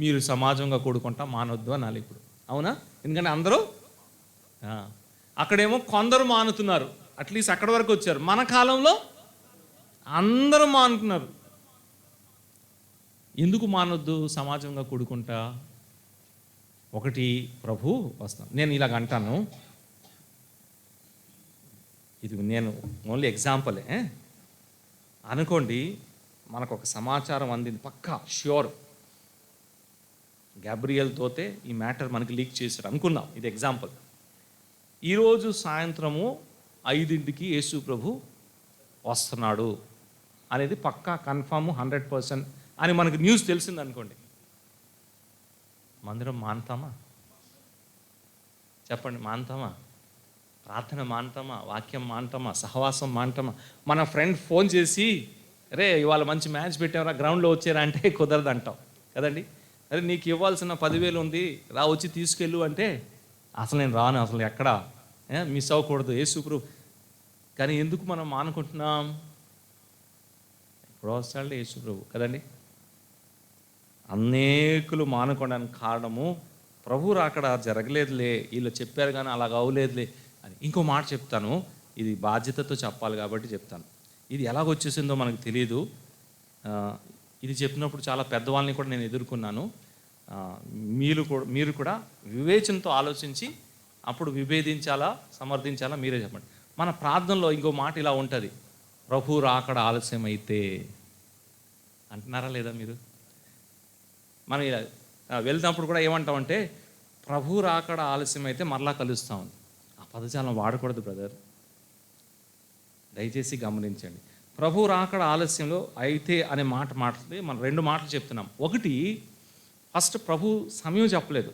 మీరు సమాజంగా కూడుకుంటా మానొద్దు అనాలి ఇప్పుడు. అవునా? ఎందుకంటే అందరూ, అక్కడేమో కొందరు మానుతున్నారు, అట్లీస్ట్ అక్కడి వరకు వచ్చారు. మన కాలంలో అందరూ మానుతున్నారు. ఎందుకు మానొద్దు సమాజంగా కూడుకుంటా? ఒకటి, ప్రభు వస్తాను. నేను ఇలాగ అంటాను, ఇది నేను ఓన్లీ ఎగ్జాంపులే అనుకోండి. మనకు ఒక సమాచారం అందింది, పక్కా ష్యూర్, గ్యాబ్రియల్ తోతే ఈ మ్యాటర్ మనకి లీక్ చేశారు అనుకున్నాం. ఇది ఎగ్జాంపుల్. ఈరోజు సాయంత్రము 5ంటికి యేసు ప్రభు వస్తున్నాడు అనేది పక్కా కన్ఫామ్ 100% అని మనకు న్యూస్ తెలిసింది అనుకోండి. మందిరం మానుతామా? చెప్పండి, మానుతామా? ప్రార్థన మానుతామా? వాక్యం మానుతామా? సహవాసం మానుతామా? మన ఫ్రెండ్ ఫోన్ చేసి, రే ఇవాళ మంచి మ్యాచ్ పెట్టారా, గ్రౌండ్లో వచ్చారా అంటే కుదరదు అంటాం కదండి. అరే నీకు ఇవ్వాల్సిన 10,000 ఉంది, రా వచ్చి తీసుకెళ్ళు అంటే అసలు నేను రాను, అసలు ఎక్కడా మిస్ అవ్వకూడదు యేసు ప్రభు. కానీ ఎందుకు మనం మానుకుంటున్నాం? ఇప్పుడు వస్తాడు యేసు ప్రభు కదండి. అనేకులు మానుకోవడానికి కారణము ప్రభు రాకడ జరగలేదులే, వీళ్ళు చెప్పారు కానీ అలాగ అవ్వలేదులే అని. ఇంకో మాట చెప్తాను, ఇది బాధ్యతతో చెప్పాలి కాబట్టి చెప్తాను. ఇది ఎలాగొచ్చేసిందో మనకు తెలియదు. ఇది చెప్పినప్పుడు చాలా పెద్దవాళ్ళని కూడా నేను ఎదుర్కొన్నాను. మీరు కూడా వివేచనతో ఆలోచించి అప్పుడు విభేదించాలా సమర్థించాలా మీరే చెప్పండి. మన ప్రార్థనలో ఇంకో మాట ఇలా ఉంటుంది, ప్రభు రాకడ ఆలస్యం అయితే అంటున్నారా లేదా మీరు? మనం ఇలా వెళ్తున్నప్పుడు కూడా ఏమంటామంటే, ప్రభు రాకడ ఆలస్యం అయితే మరలా కలుస్తాం. ఆ పదజాలం వాడకూడదు బ్రదర్, దయచేసి గమనించండి. ప్రభు రాకడ ఆలస్యంలో అయితే అనే మాట మాట్లాడితే మనం 2 మాటలు చెప్తున్నాం. ఒకటి, ఫస్ట్ ప్రభు సమయం చెప్పలేదు.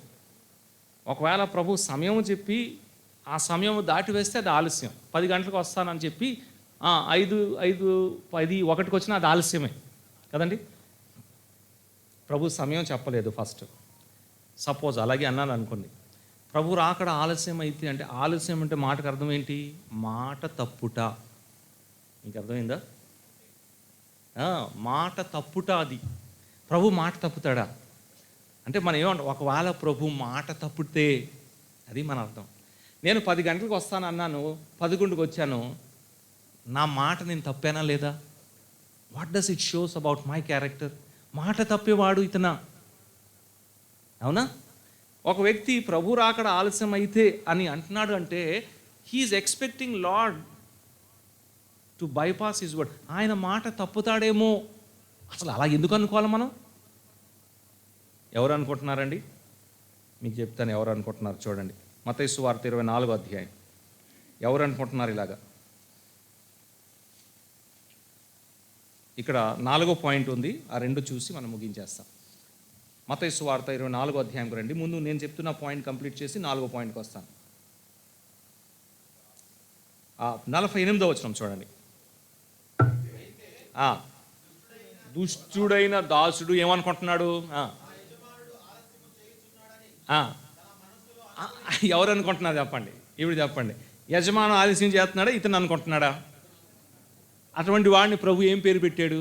ఒకవేళ ప్రభు సమయం చెప్పి ఆ సమయం దాటి వేస్తే అది ఆలస్యం. 10 గంటలకు వస్తానని చెప్పి 5, 10, 1కి వచ్చినా అది ఆలస్యమే కదండి. ప్రభు సమయం చెప్పలేదు ఫస్ట్. సపోజ్ అలాగే అన్నాను అనుకోండి, ప్రభు రాకడ ఆలస్యం అయితే అంటే, ఆలస్యం అంటే మాటకు అర్థం ఏంటి? మాట తప్పుట. మీకు అర్థమైందా? మాట తప్పుట అది. ప్రభు మాట తప్పుతాడా అంటే మనం ఏమంటాం, ఒకవేళ ప్రభు మాట తప్పితే అది మన అర్థం. నేను 10 గంటలకు వస్తాను అన్నాను, 11కి వచ్చాను, నా మాట నేను తప్పానా లేదా? What does it shows about my character? మాట తప్పేవాడు ఇతనా? అవునా? ఒక వ్యక్తి ప్రభు రాకడ ఆలస్యం అయితే అని అంటున్నాడు అంటే he is expecting Lord to bypass his word. ఆయన మాట తప్పుతాడేమో. అసలు అలా ఎందుకు అనుకోవాలి మనం? ఎవరు అనుకుంటున్నారండి? మీకు చెప్తాను ఎవరు అనుకుంటున్నారు. చూడండి, మత్తయి సువార్త 24వ అధ్యాయం. ఎవరు అనుకుంటున్నారు ఇలాగా? ఇక్కడ 4వ పాయింట్ ఉంది, ఆ 2 చూసి మనం ముగించేస్తాం. మత్తయి సువార్త 24వ అధ్యాయంకి రండి. ముందు నేను చెప్తున్న పాయింట్ కంప్లీట్ చేసి 4వ పాయింట్కి వస్తాను. 48వ వచనం చూడండి. దుష్టుడైన దాసుడు ఏమనుకుంటున్నాడు? ఎవరు అనుకుంటున్నారు చెప్పండి, ఇప్పుడు చెప్పండి. యజమాను ఆలస్యం చేస్తున్నాడా, ఇతను అనుకుంటున్నాడా? అటువంటి వాడిని ప్రభు ఏం పేరు పెట్టాడు?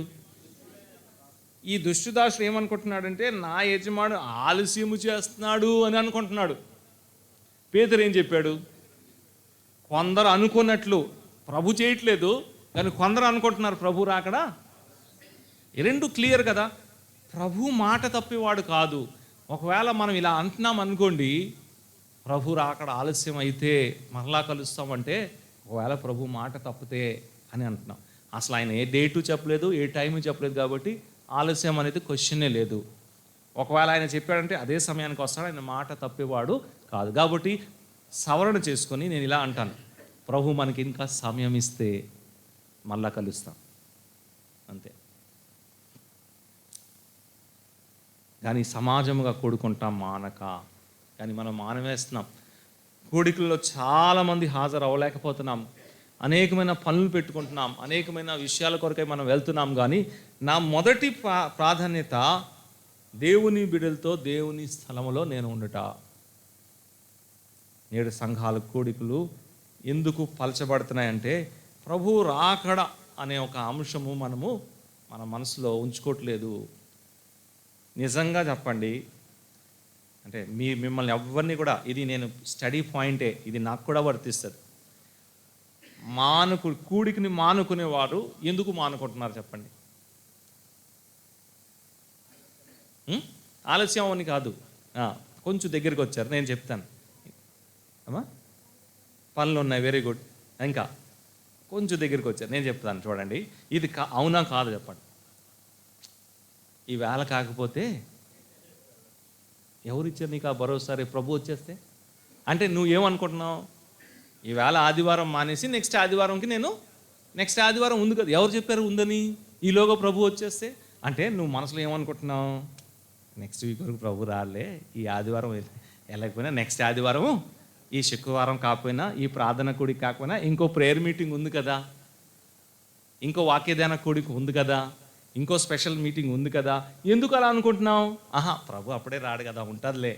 ఈ దుష్టుదాసుడు ఏమనుకుంటున్నాడంటే నా యజమాను ఆలస్యము చేస్తున్నాడు అని అనుకుంటున్నాడు. పేతురు ఏం చెప్పాడు? కొందరు అనుకున్నట్లు ప్రభు చేయట్లేదు, కానీ కొందరు అనుకుంటున్నారు ప్రభు రాకడా. ఈ 2 క్లియర్ కదా. ప్రభు మాట తప్పేవాడు కాదు. ఒకవేళ మనం ఇలా అంటున్నాం అనుకోండి, ప్రభు రాకడ ఆలస్యం అయితే మరలా కలుస్తామంటే ఒకవేళ ప్రభు మాట తప్పితే అని అంటున్నాం. అసలు ఆయన ఏ డేటు చెప్పలేదు, ఏ టైము చెప్పలేదు, కాబట్టి ఆలస్యం అనేది క్వశ్చనే లేదు. ఒకవేళ ఆయన చెప్పాడంటే అదే సమయానికి వస్తాడు, ఆయన మాట తప్పేవాడు కాదు. కాబట్టి సవరణ చేసుకొని నేను ఇలా అంటాను, ప్రభు మనకి ఇంకా సమయం ఇస్తే మళ్ళా కలుస్తాం అంతే. కానీ సమాజముగా కూడుకుంటాం మానక, కానీ మనం మానవేస్తున్నాం. కూడికల్లో చాలామంది హాజరు అవ్వలేకపోతున్నాం, అనేకమైన పనులు పెట్టుకుంటున్నాం, అనేకమైన విషయాల కొరకై మనం వెళ్తున్నాం. కానీ నా మొదటి ప్రాధాన్యత దేవుని బిడ్డలతో దేవుని స్థలములో నేను ఉండుట. నేడు సంఘాల కూడికలు ఎందుకు పలచబడుతున్నాయంటే ప్రభు రాకడ అనే ఒక అంశము మనము మన మనసులో ఉంచుకోవట్లేదు. నిజంగా చెప్పండి, అంటే మిమ్మల్ని ఎవరిని కూడా, ఇది నేను స్టడీ పాయింటే, ఇది నాకు కూడా వర్తిస్తుంది. కూడికిని మానుకునేవారు ఎందుకు మానుకుంటున్నారు చెప్పండి? ఆలస్యం అని కాదు, కొంచెం దగ్గరికి వచ్చారు, నేను చెప్తాను అమ్మా. పనులు ఉన్నాయి, వెరీ గుడ్. ఇంకా కొంచెం దగ్గరికి వచ్చారు, నేను చెప్తాను చూడండి. ఇది అవునా కాదు చెప్పండి. ఈ వేళ కాకపోతే ఎవరిచ్చారు నీకు ఆ భరోసా రేపు ప్రభు వచ్చేస్తే? అంటే నువ్వేమనుకుంటున్నావు, ఈవేళ ఆదివారం మానేసి నెక్స్ట్ ఆదివారంకి నేను నెక్స్ట్ ఆదివారం ఉంది కదా, ఎవరు చెప్పారు ఉందని? ఈలోగా ప్రభు వచ్చేస్తే అంటే నువ్వు మనసులో ఏమనుకుంటున్నావు, నెక్స్ట్ వీక్ వరకు ప్రభు రాలే, ఈ ఆదివారం వెళ్ళకపోయినా నెక్స్ట్ ఆదివారం, ఈ శుక్రవారం కాకపోయినా, ఈ ప్రార్థన కూడికి కాకపోయినా ఇంకో ప్రేయర్ మీటింగ్ ఉంది కదా, ఇంకో వాక్యధ్యాన కూడికి ఉంది కదా, ఇంకో స్పెషల్ మీటింగ్ ఉంది కదా, ఎందుకు అలా అనుకుంటున్నావు? ప్రభు అప్పుడే రాడు కదా, ఉంటుందిలే,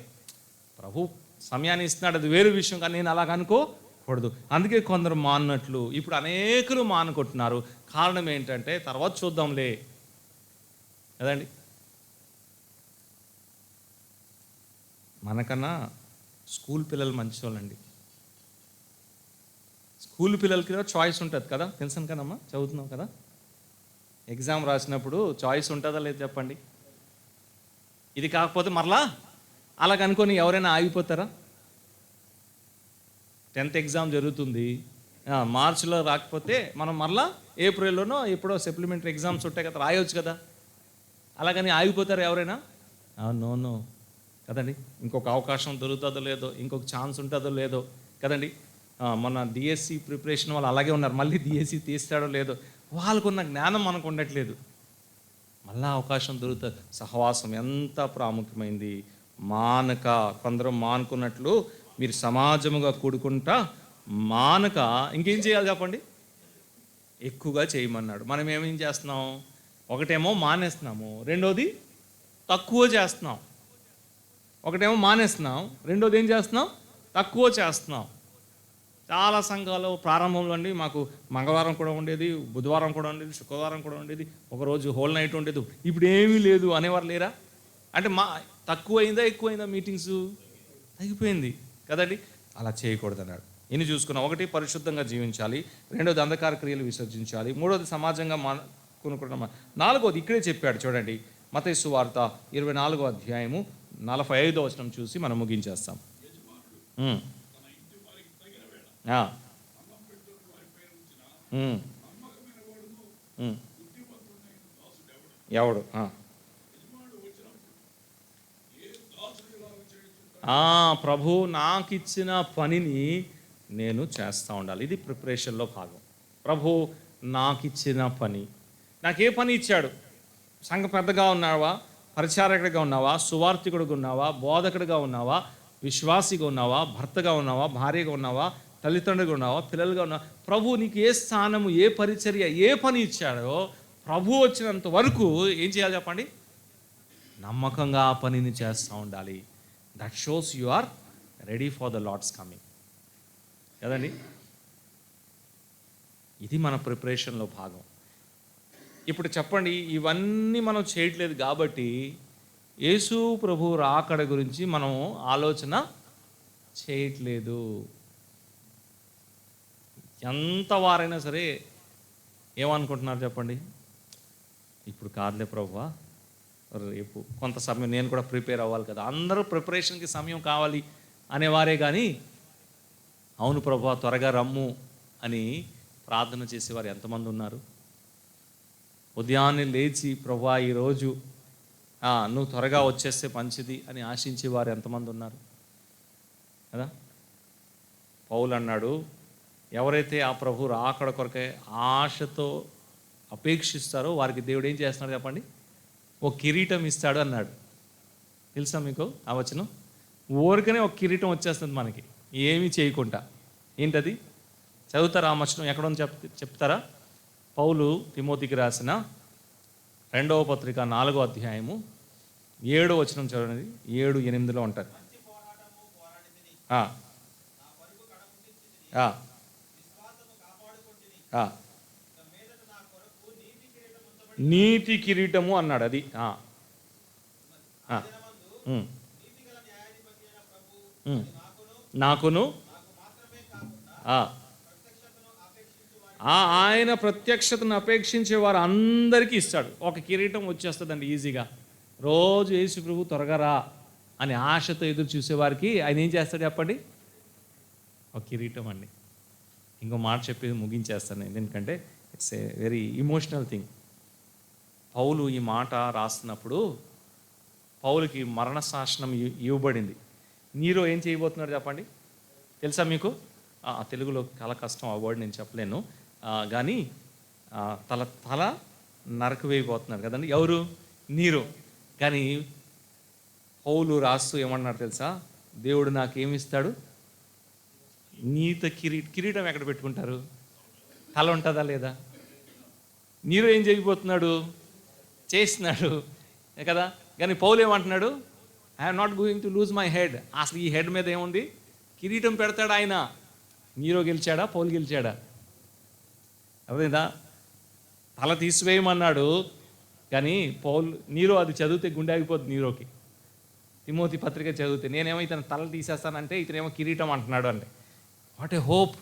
ప్రభు సమయాన్ని ఇస్తున్నాడు, అది వేరే విషయం. కానీ నేను అలాగ అనుకోకూడదు. అందుకే కొందరు మాన్నట్లు ఇప్పుడు అనేకులు మానుకుంటున్నారు. కారణం ఏంటంటే తర్వాత చూద్దాంలే కదండి. మనకన్నా స్కూల్ పిల్లలు మంచి వాళ్ళండి. స్కూల్ పిల్లలకి చాయిస్ ఉంటుంది కదా, తెలుసు కదమ్మా, చదువుతున్నావు కదా. ఎగ్జామ్ రాసినప్పుడు చాయిస్ ఉంటుందా లేదు చెప్పండి. ఇది కాకపోతే మరలా అలాగనుకొని ఎవరైనా ఆగిపోతారా? 10th ఎగ్జామ్ జరుగుతుంది, మార్చిలో రాకపోతే మనం మరలా ఏప్రిల్లోనో ఎప్పుడో సప్లిమెంటరీ ఎగ్జామ్స్ ఉంటాయి కదా, రాయవచ్చు కదా. అలాగని ఆగిపోతారా ఎవరైనా? నో కదండి. ఇంకొక అవకాశం దొరుకుతుందో లేదో, ఇంకొక ఛాన్స్ ఉంటుందో లేదో కదండి. మొన్న డిఎస్సి ప్రిపరేషన్ వాళ్ళు అలాగే ఉన్నారు, మళ్ళీ డిఎస్సి తీస్తాడో లేదో, వాళ్ళకున్న జ్ఞానం మనకు ఉండట్లేదు. మళ్ళా అవకాశం దొరుకుతుంది. సహవాసం ఎంత ప్రాముఖ్యమైంది. మానక, కొందరు మానుకున్నట్లు మీరు సమాజముగా కూడుకుంటా మానక ఇంకేం చేయాలి చెప్పండి? ఎక్కువగా చేయమన్నాడు. మనం ఏమేం చేస్తున్నాం? ఒకటేమో మానేస్తున్నాము, రెండోది తక్కువ చేస్తున్నాం. ఒకటేమో మానేస్తున్నాం, రెండోది ఏం చేస్తున్నాం? తక్కువ చేస్తున్నాం. చాలా సంఘాలు ప్రారంభంలో అండి మాకు మంగళవారం కూడా ఉండేది, బుధవారం కూడా ఉండేది, శుక్రవారం కూడా ఉండేది, ఒకరోజు హోల్ నైట్ ఉండేది, ఇప్పుడు ఏమీ లేదు అనేవారు లేరా? అంటే తక్కువైందా ఎక్కువైందా మీటింగ్స్? తగ్గిపోయింది కదండి. అలా చేయకూడదు అన్నాడు. ఎన్ని చూసుకున్నాం? ఒకటి, పరిశుద్ధంగా జీవించాలి. రెండోది, అంధకార క్రియలు విసర్జించాలి. మూడోది, సమాజంగా కొనుక్కున్నాం. నాలుగోది ఇక్కడే చెప్పాడు చూడండి, మత్తయి సువార్త 24వ అధ్యాయము 45వ వచనం చూసి మనం ముగించేస్తాం. ఎవడు ప్రభు నాకు ఇచ్చిన పనిని నేను చేస్తూ ఉండాలి. ఇది ప్రిపరేషన్లో భాగం. ప్రభు నాకు ఇచ్చిన పని, నాకే పని ఇచ్చాడు? సంఘ పెద్దగా ఉన్నావా, పరిచారకుడిగా ఉన్నావా, సువార్థికుడిగా ఉన్నావా, బోధకుడిగా ఉన్నావా, విశ్వాసిగా ఉన్నావా, భర్తగా ఉన్నావా, భార్యగా ఉన్నావా, తల్లిదండ్రులుగా ఉన్నావా, పిల్లలుగా ఉన్నావా, ప్రభు నీకు ఏ స్థానము, ఏ పరిచర్య, ఏ పని ఇచ్చాడో ప్రభు వచ్చినంత వరకు ఏం చేయాలి చెప్పండి? నమ్మకంగా ఆ పనిని చేస్తూ ఉండాలి. That shows you are ready for the Lord's coming కదండి. ఇది మన ప్రిపరేషన్లో భాగం. ఇప్పుడు చెప్పండి, ఇవన్నీ మనం చేయట్లేదు కాబట్టి యేసు ప్రభు రాకడ గురించి మనం ఆలోచన చేయట్లేదు. ఎంత వారైనా సరే ఏమనుకుంటున్నారు చెప్పండి? ఇప్పుడు కాదులే ప్రభువా, రేపు కొంత సమయం నేను కూడా ప్రిపేర్ అవ్వాలి కదా. అందరూ ప్రిపరేషన్కి సమయం కావాలి అనేవారే కానీ అవును ప్రభువా త్వరగా రమ్ము అని ప్రార్థన చేసేవారు ఎంతమంది ఉన్నారు? ఉదయాన్నే లేచి ప్రభువా ఈరోజు నువ్వు త్వరగా వచ్చేస్తే మంచిది అని ఆశించేవారు ఎంతమంది ఉన్నారు కదా. పౌలు అన్నాడు, ఎవరైతే ఆ ప్రభు రాకడ కొరకే ఆశతో అపేక్షిస్తారో వారికి దేవుడు ఏం చేస్తున్నాడు చెప్పండి? ఒక కిరీటం ఇస్తాడు అన్నాడు. తెలుసా మీకు ఆ వచనం? ఊరికనే ఒక కిరీటం వచ్చేస్తుంది మనకి, ఏమీ చేయకుండా. ఏంటది? చదువుతారా ఆ వచనం? ఎక్కడో చెప్తారా? పౌలు తిమోతికి రాసిన 2వ పత్రిక 4వ అధ్యాయము 7వ వచనం చదవండి. 7-8లో ఉంటుంది. నీతి కిరీటము అన్నాడు. అది నాకును ఆయన ప్రత్యక్షతను అపేక్షించే వారు అందరికీ ఇస్తాడు. ఒక కిరీటం వచ్చేస్తుందండి ఈజీగా. రోజు యేసు ప్రభు త్వరగా రా అని ఆశతో ఎదురు చూసేవారికి ఆయన ఏం చేస్తాడు చెప్పండి? ఒక కిరీటం అండి. ఇంకో మాట చెప్పి ముగించేస్తాను, ఎందుకంటే it's a very emotional thing. పౌలు ఈ మాట రాస్తున్నప్పుడు పౌలుకి మరణ శాసనం ఇవ్వబడింది. నీరో ఏం చేయబోతున్నాడు చెప్పండి? తెలుసా మీకు? తెలుగులో చాలా కష్టం, ఆ వర్డ్ నేను చెప్పలేను కానీ తల నరకు వేయబోతున్నాడు కదండి. ఎవరు? నీరో. కానీ పౌలు రాస్తూ ఏమన్నాడు తెలుసా? దేవుడు నాకేమిస్తాడు? కిరీటం ఎక్కడ పెట్టుకుంటారు? తల ఉంటుందా లేదా? నీరో ఏం చేయబోతున్నాడు? చేస్తున్నాడు కదా. కానీ పౌలు ఏమంటున్నాడు? I'm not going to lose my head. అసలు ఈ హెడ్ మీద ఏముంది? కిరీటం పెడతాడు ఆయన. నీరో గెలిచాడా? పౌలు గెలిచాడా? అర్థమైందా? తల తీసివేయమన్నాడు కానీ నీరో అది చదివితే గుండె ఆగిపోతుంది నీరోకి. తిమోతి పత్రిక చదివితే నేనేమో ఇతను తల తీసేస్తానంటే ఇతనేమో కిరీటం అంటున్నాడు అంటే వాట్ ఏ హోప్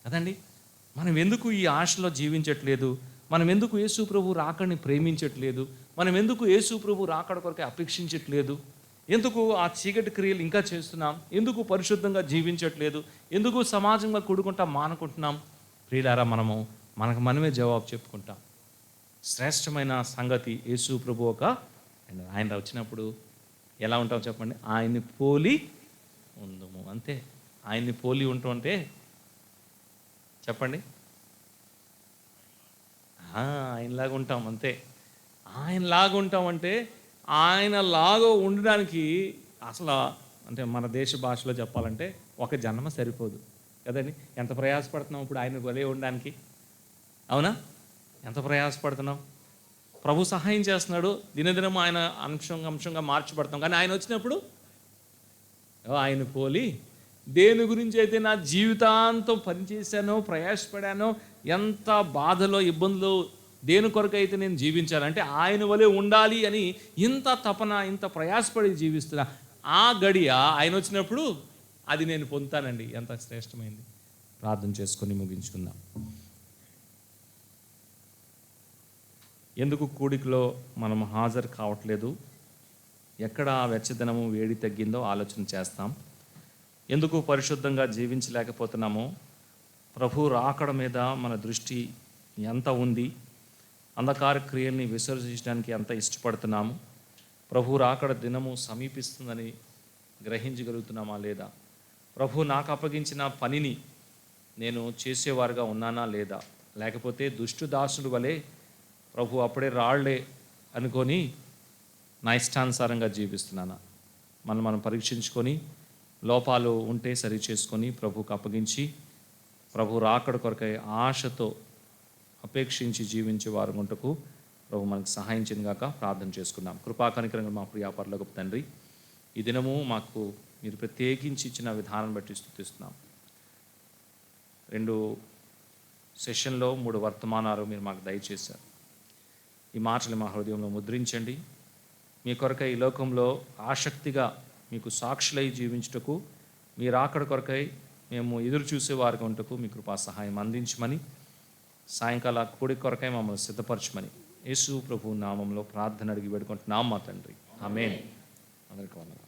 కదండి. మనం ఎందుకు ఈ ఆశలో జీవించట్లేదు? మనం ఎందుకు యేసు ప్రభు రాకడిని ప్రేమించట్లేదు? మనం ఎందుకు యేసు ప్రభు రాకడ కొరకే అపేక్షించట్లేదు? ఎందుకు ఆ చీకటి క్రియలు ఇంకా చేస్తున్నాం? ఎందుకు పరిశుద్ధంగా జీవించట్లేదు? ఎందుకు సమాజంగా కూడుకుంటా మానుకుంటున్నాం? ప్రియులారా, మనకు మనమే జవాబు చెప్పుకుంటాం. శ్రేష్టమైన సంగతి యేసు ప్రభు ఆయన వచ్చినప్పుడు ఎలా ఉంటాం చెప్పండి? ఆయన్ని పోలి ఉందము, అంతే. ఆయన్ని పోలి ఉంటాం అంటే చెప్పండి, ఆయనలాగా ఉంటాం అంతే. ఆయనలాగా ఉంటామంటే ఆయనలాగా ఉండడానికి అసలు అంటే మన దేశ భాషలో చెప్పాలంటే ఒక జన్మ సరిపోదు కదండి. ఎంత ప్రయాసపడుతున్నాం ఇప్పుడు ఆయన వలే ఉండడానికి, అవునా? ఎంత ప్రయాసపడుతున్నాం? ప్రభు సహాయం చేస్తున్నాడు, దినదినం ఆయన అంశంగా మార్చబడతాం. కానీ ఆయన వచ్చినప్పుడు ఆయన పోలి దేని గురించి అయితే నా జీవితాంతం పనిచేశానో, ప్రయాసపడానో, ఎంత బాధలో ఇబ్బందులు దేని కొరకు అయితే నేను జీవించాలంటే ఆయన వలె ఉండాలి అని ఇంత తపన, ఇంత ప్రయాసపడి జీవిస్తున్నా. ఆ గడియ ఆయన వచ్చినప్పుడు అది నేను పొందుతానండి. ఎంత శ్రేష్టమైంది. ప్రార్థన చేసుకొని ముగించుకుందాం. ఎందుకు కూడికలో మనం హాజరు కావట్లేదు? ఎక్కడ ఆ వెచ్చదనము, వేడి తగ్గిందో ఆలోచన చేస్తాం. ఎందుకు పరిశుద్ధంగా జీవించలేకపోతున్నామో, ప్రభు రాకడ మీద మన దృష్టి ఎంత ఉంది, అంధకార క్రియల్ని విసర్జించడానికి ఎంత ఇష్టపడుతున్నాము, ప్రభు రాకడ దినము సమీపిస్తుందని గ్రహించగలుగుతున్నామా లేదా, ప్రభు నాకు అప్పగించిన పనిని నేను చేసేవారుగా ఉన్నానా లేదా, లేకపోతే దుష్టు దాసుడు వలె ప్రభు అప్పుడే రాళ్లే అనుకొని నా ఇష్టానుసారంగా జీవిస్తున్నానా? మనం పరీక్షించుకొని లోపాలు ఉంటే సరి చేసుకొని ప్రభుకు అప్పగించి ప్రభు రాకడ కొరకై ఆశతో అపేక్షించి జీవించే వారు ఉంటకు ప్రభు మనకు సహాయించింది గాక. ప్రార్థన చేసుకుందాం. కృపా కనికరంగా మా ప్రియ పరలోకపు తండ్రి, ఈ దినము మాకు మీరు ప్రత్యేకించి ఇచ్చిన విధానం బట్టి స్తుతిస్తున్నాం. 2 సెషన్లో 3 వర్తమానాలు మీరు మాకు దయచేశారు. ఈ మాటలు మా హృదయంలో ముద్రించండి. మీ కొరకై ఈ లోకంలో ఆసక్తిగా మీకు సాక్షులై జీవించుటకు, మీ రాకడ కొరకై మేము ఎదురు చూసే వారికి ఉంటకు మీ కృపా సహాయం అందించమని, సాయంకాల కూడి కొరకై మమ్మల్ని సిద్ధపరచమని యేసు ప్రభు నామంలో ప్రార్థన అడిగి వేడుకుంటున్నాం మా తండ్రి. ఆమేన్. అందరికీ వందనాలు.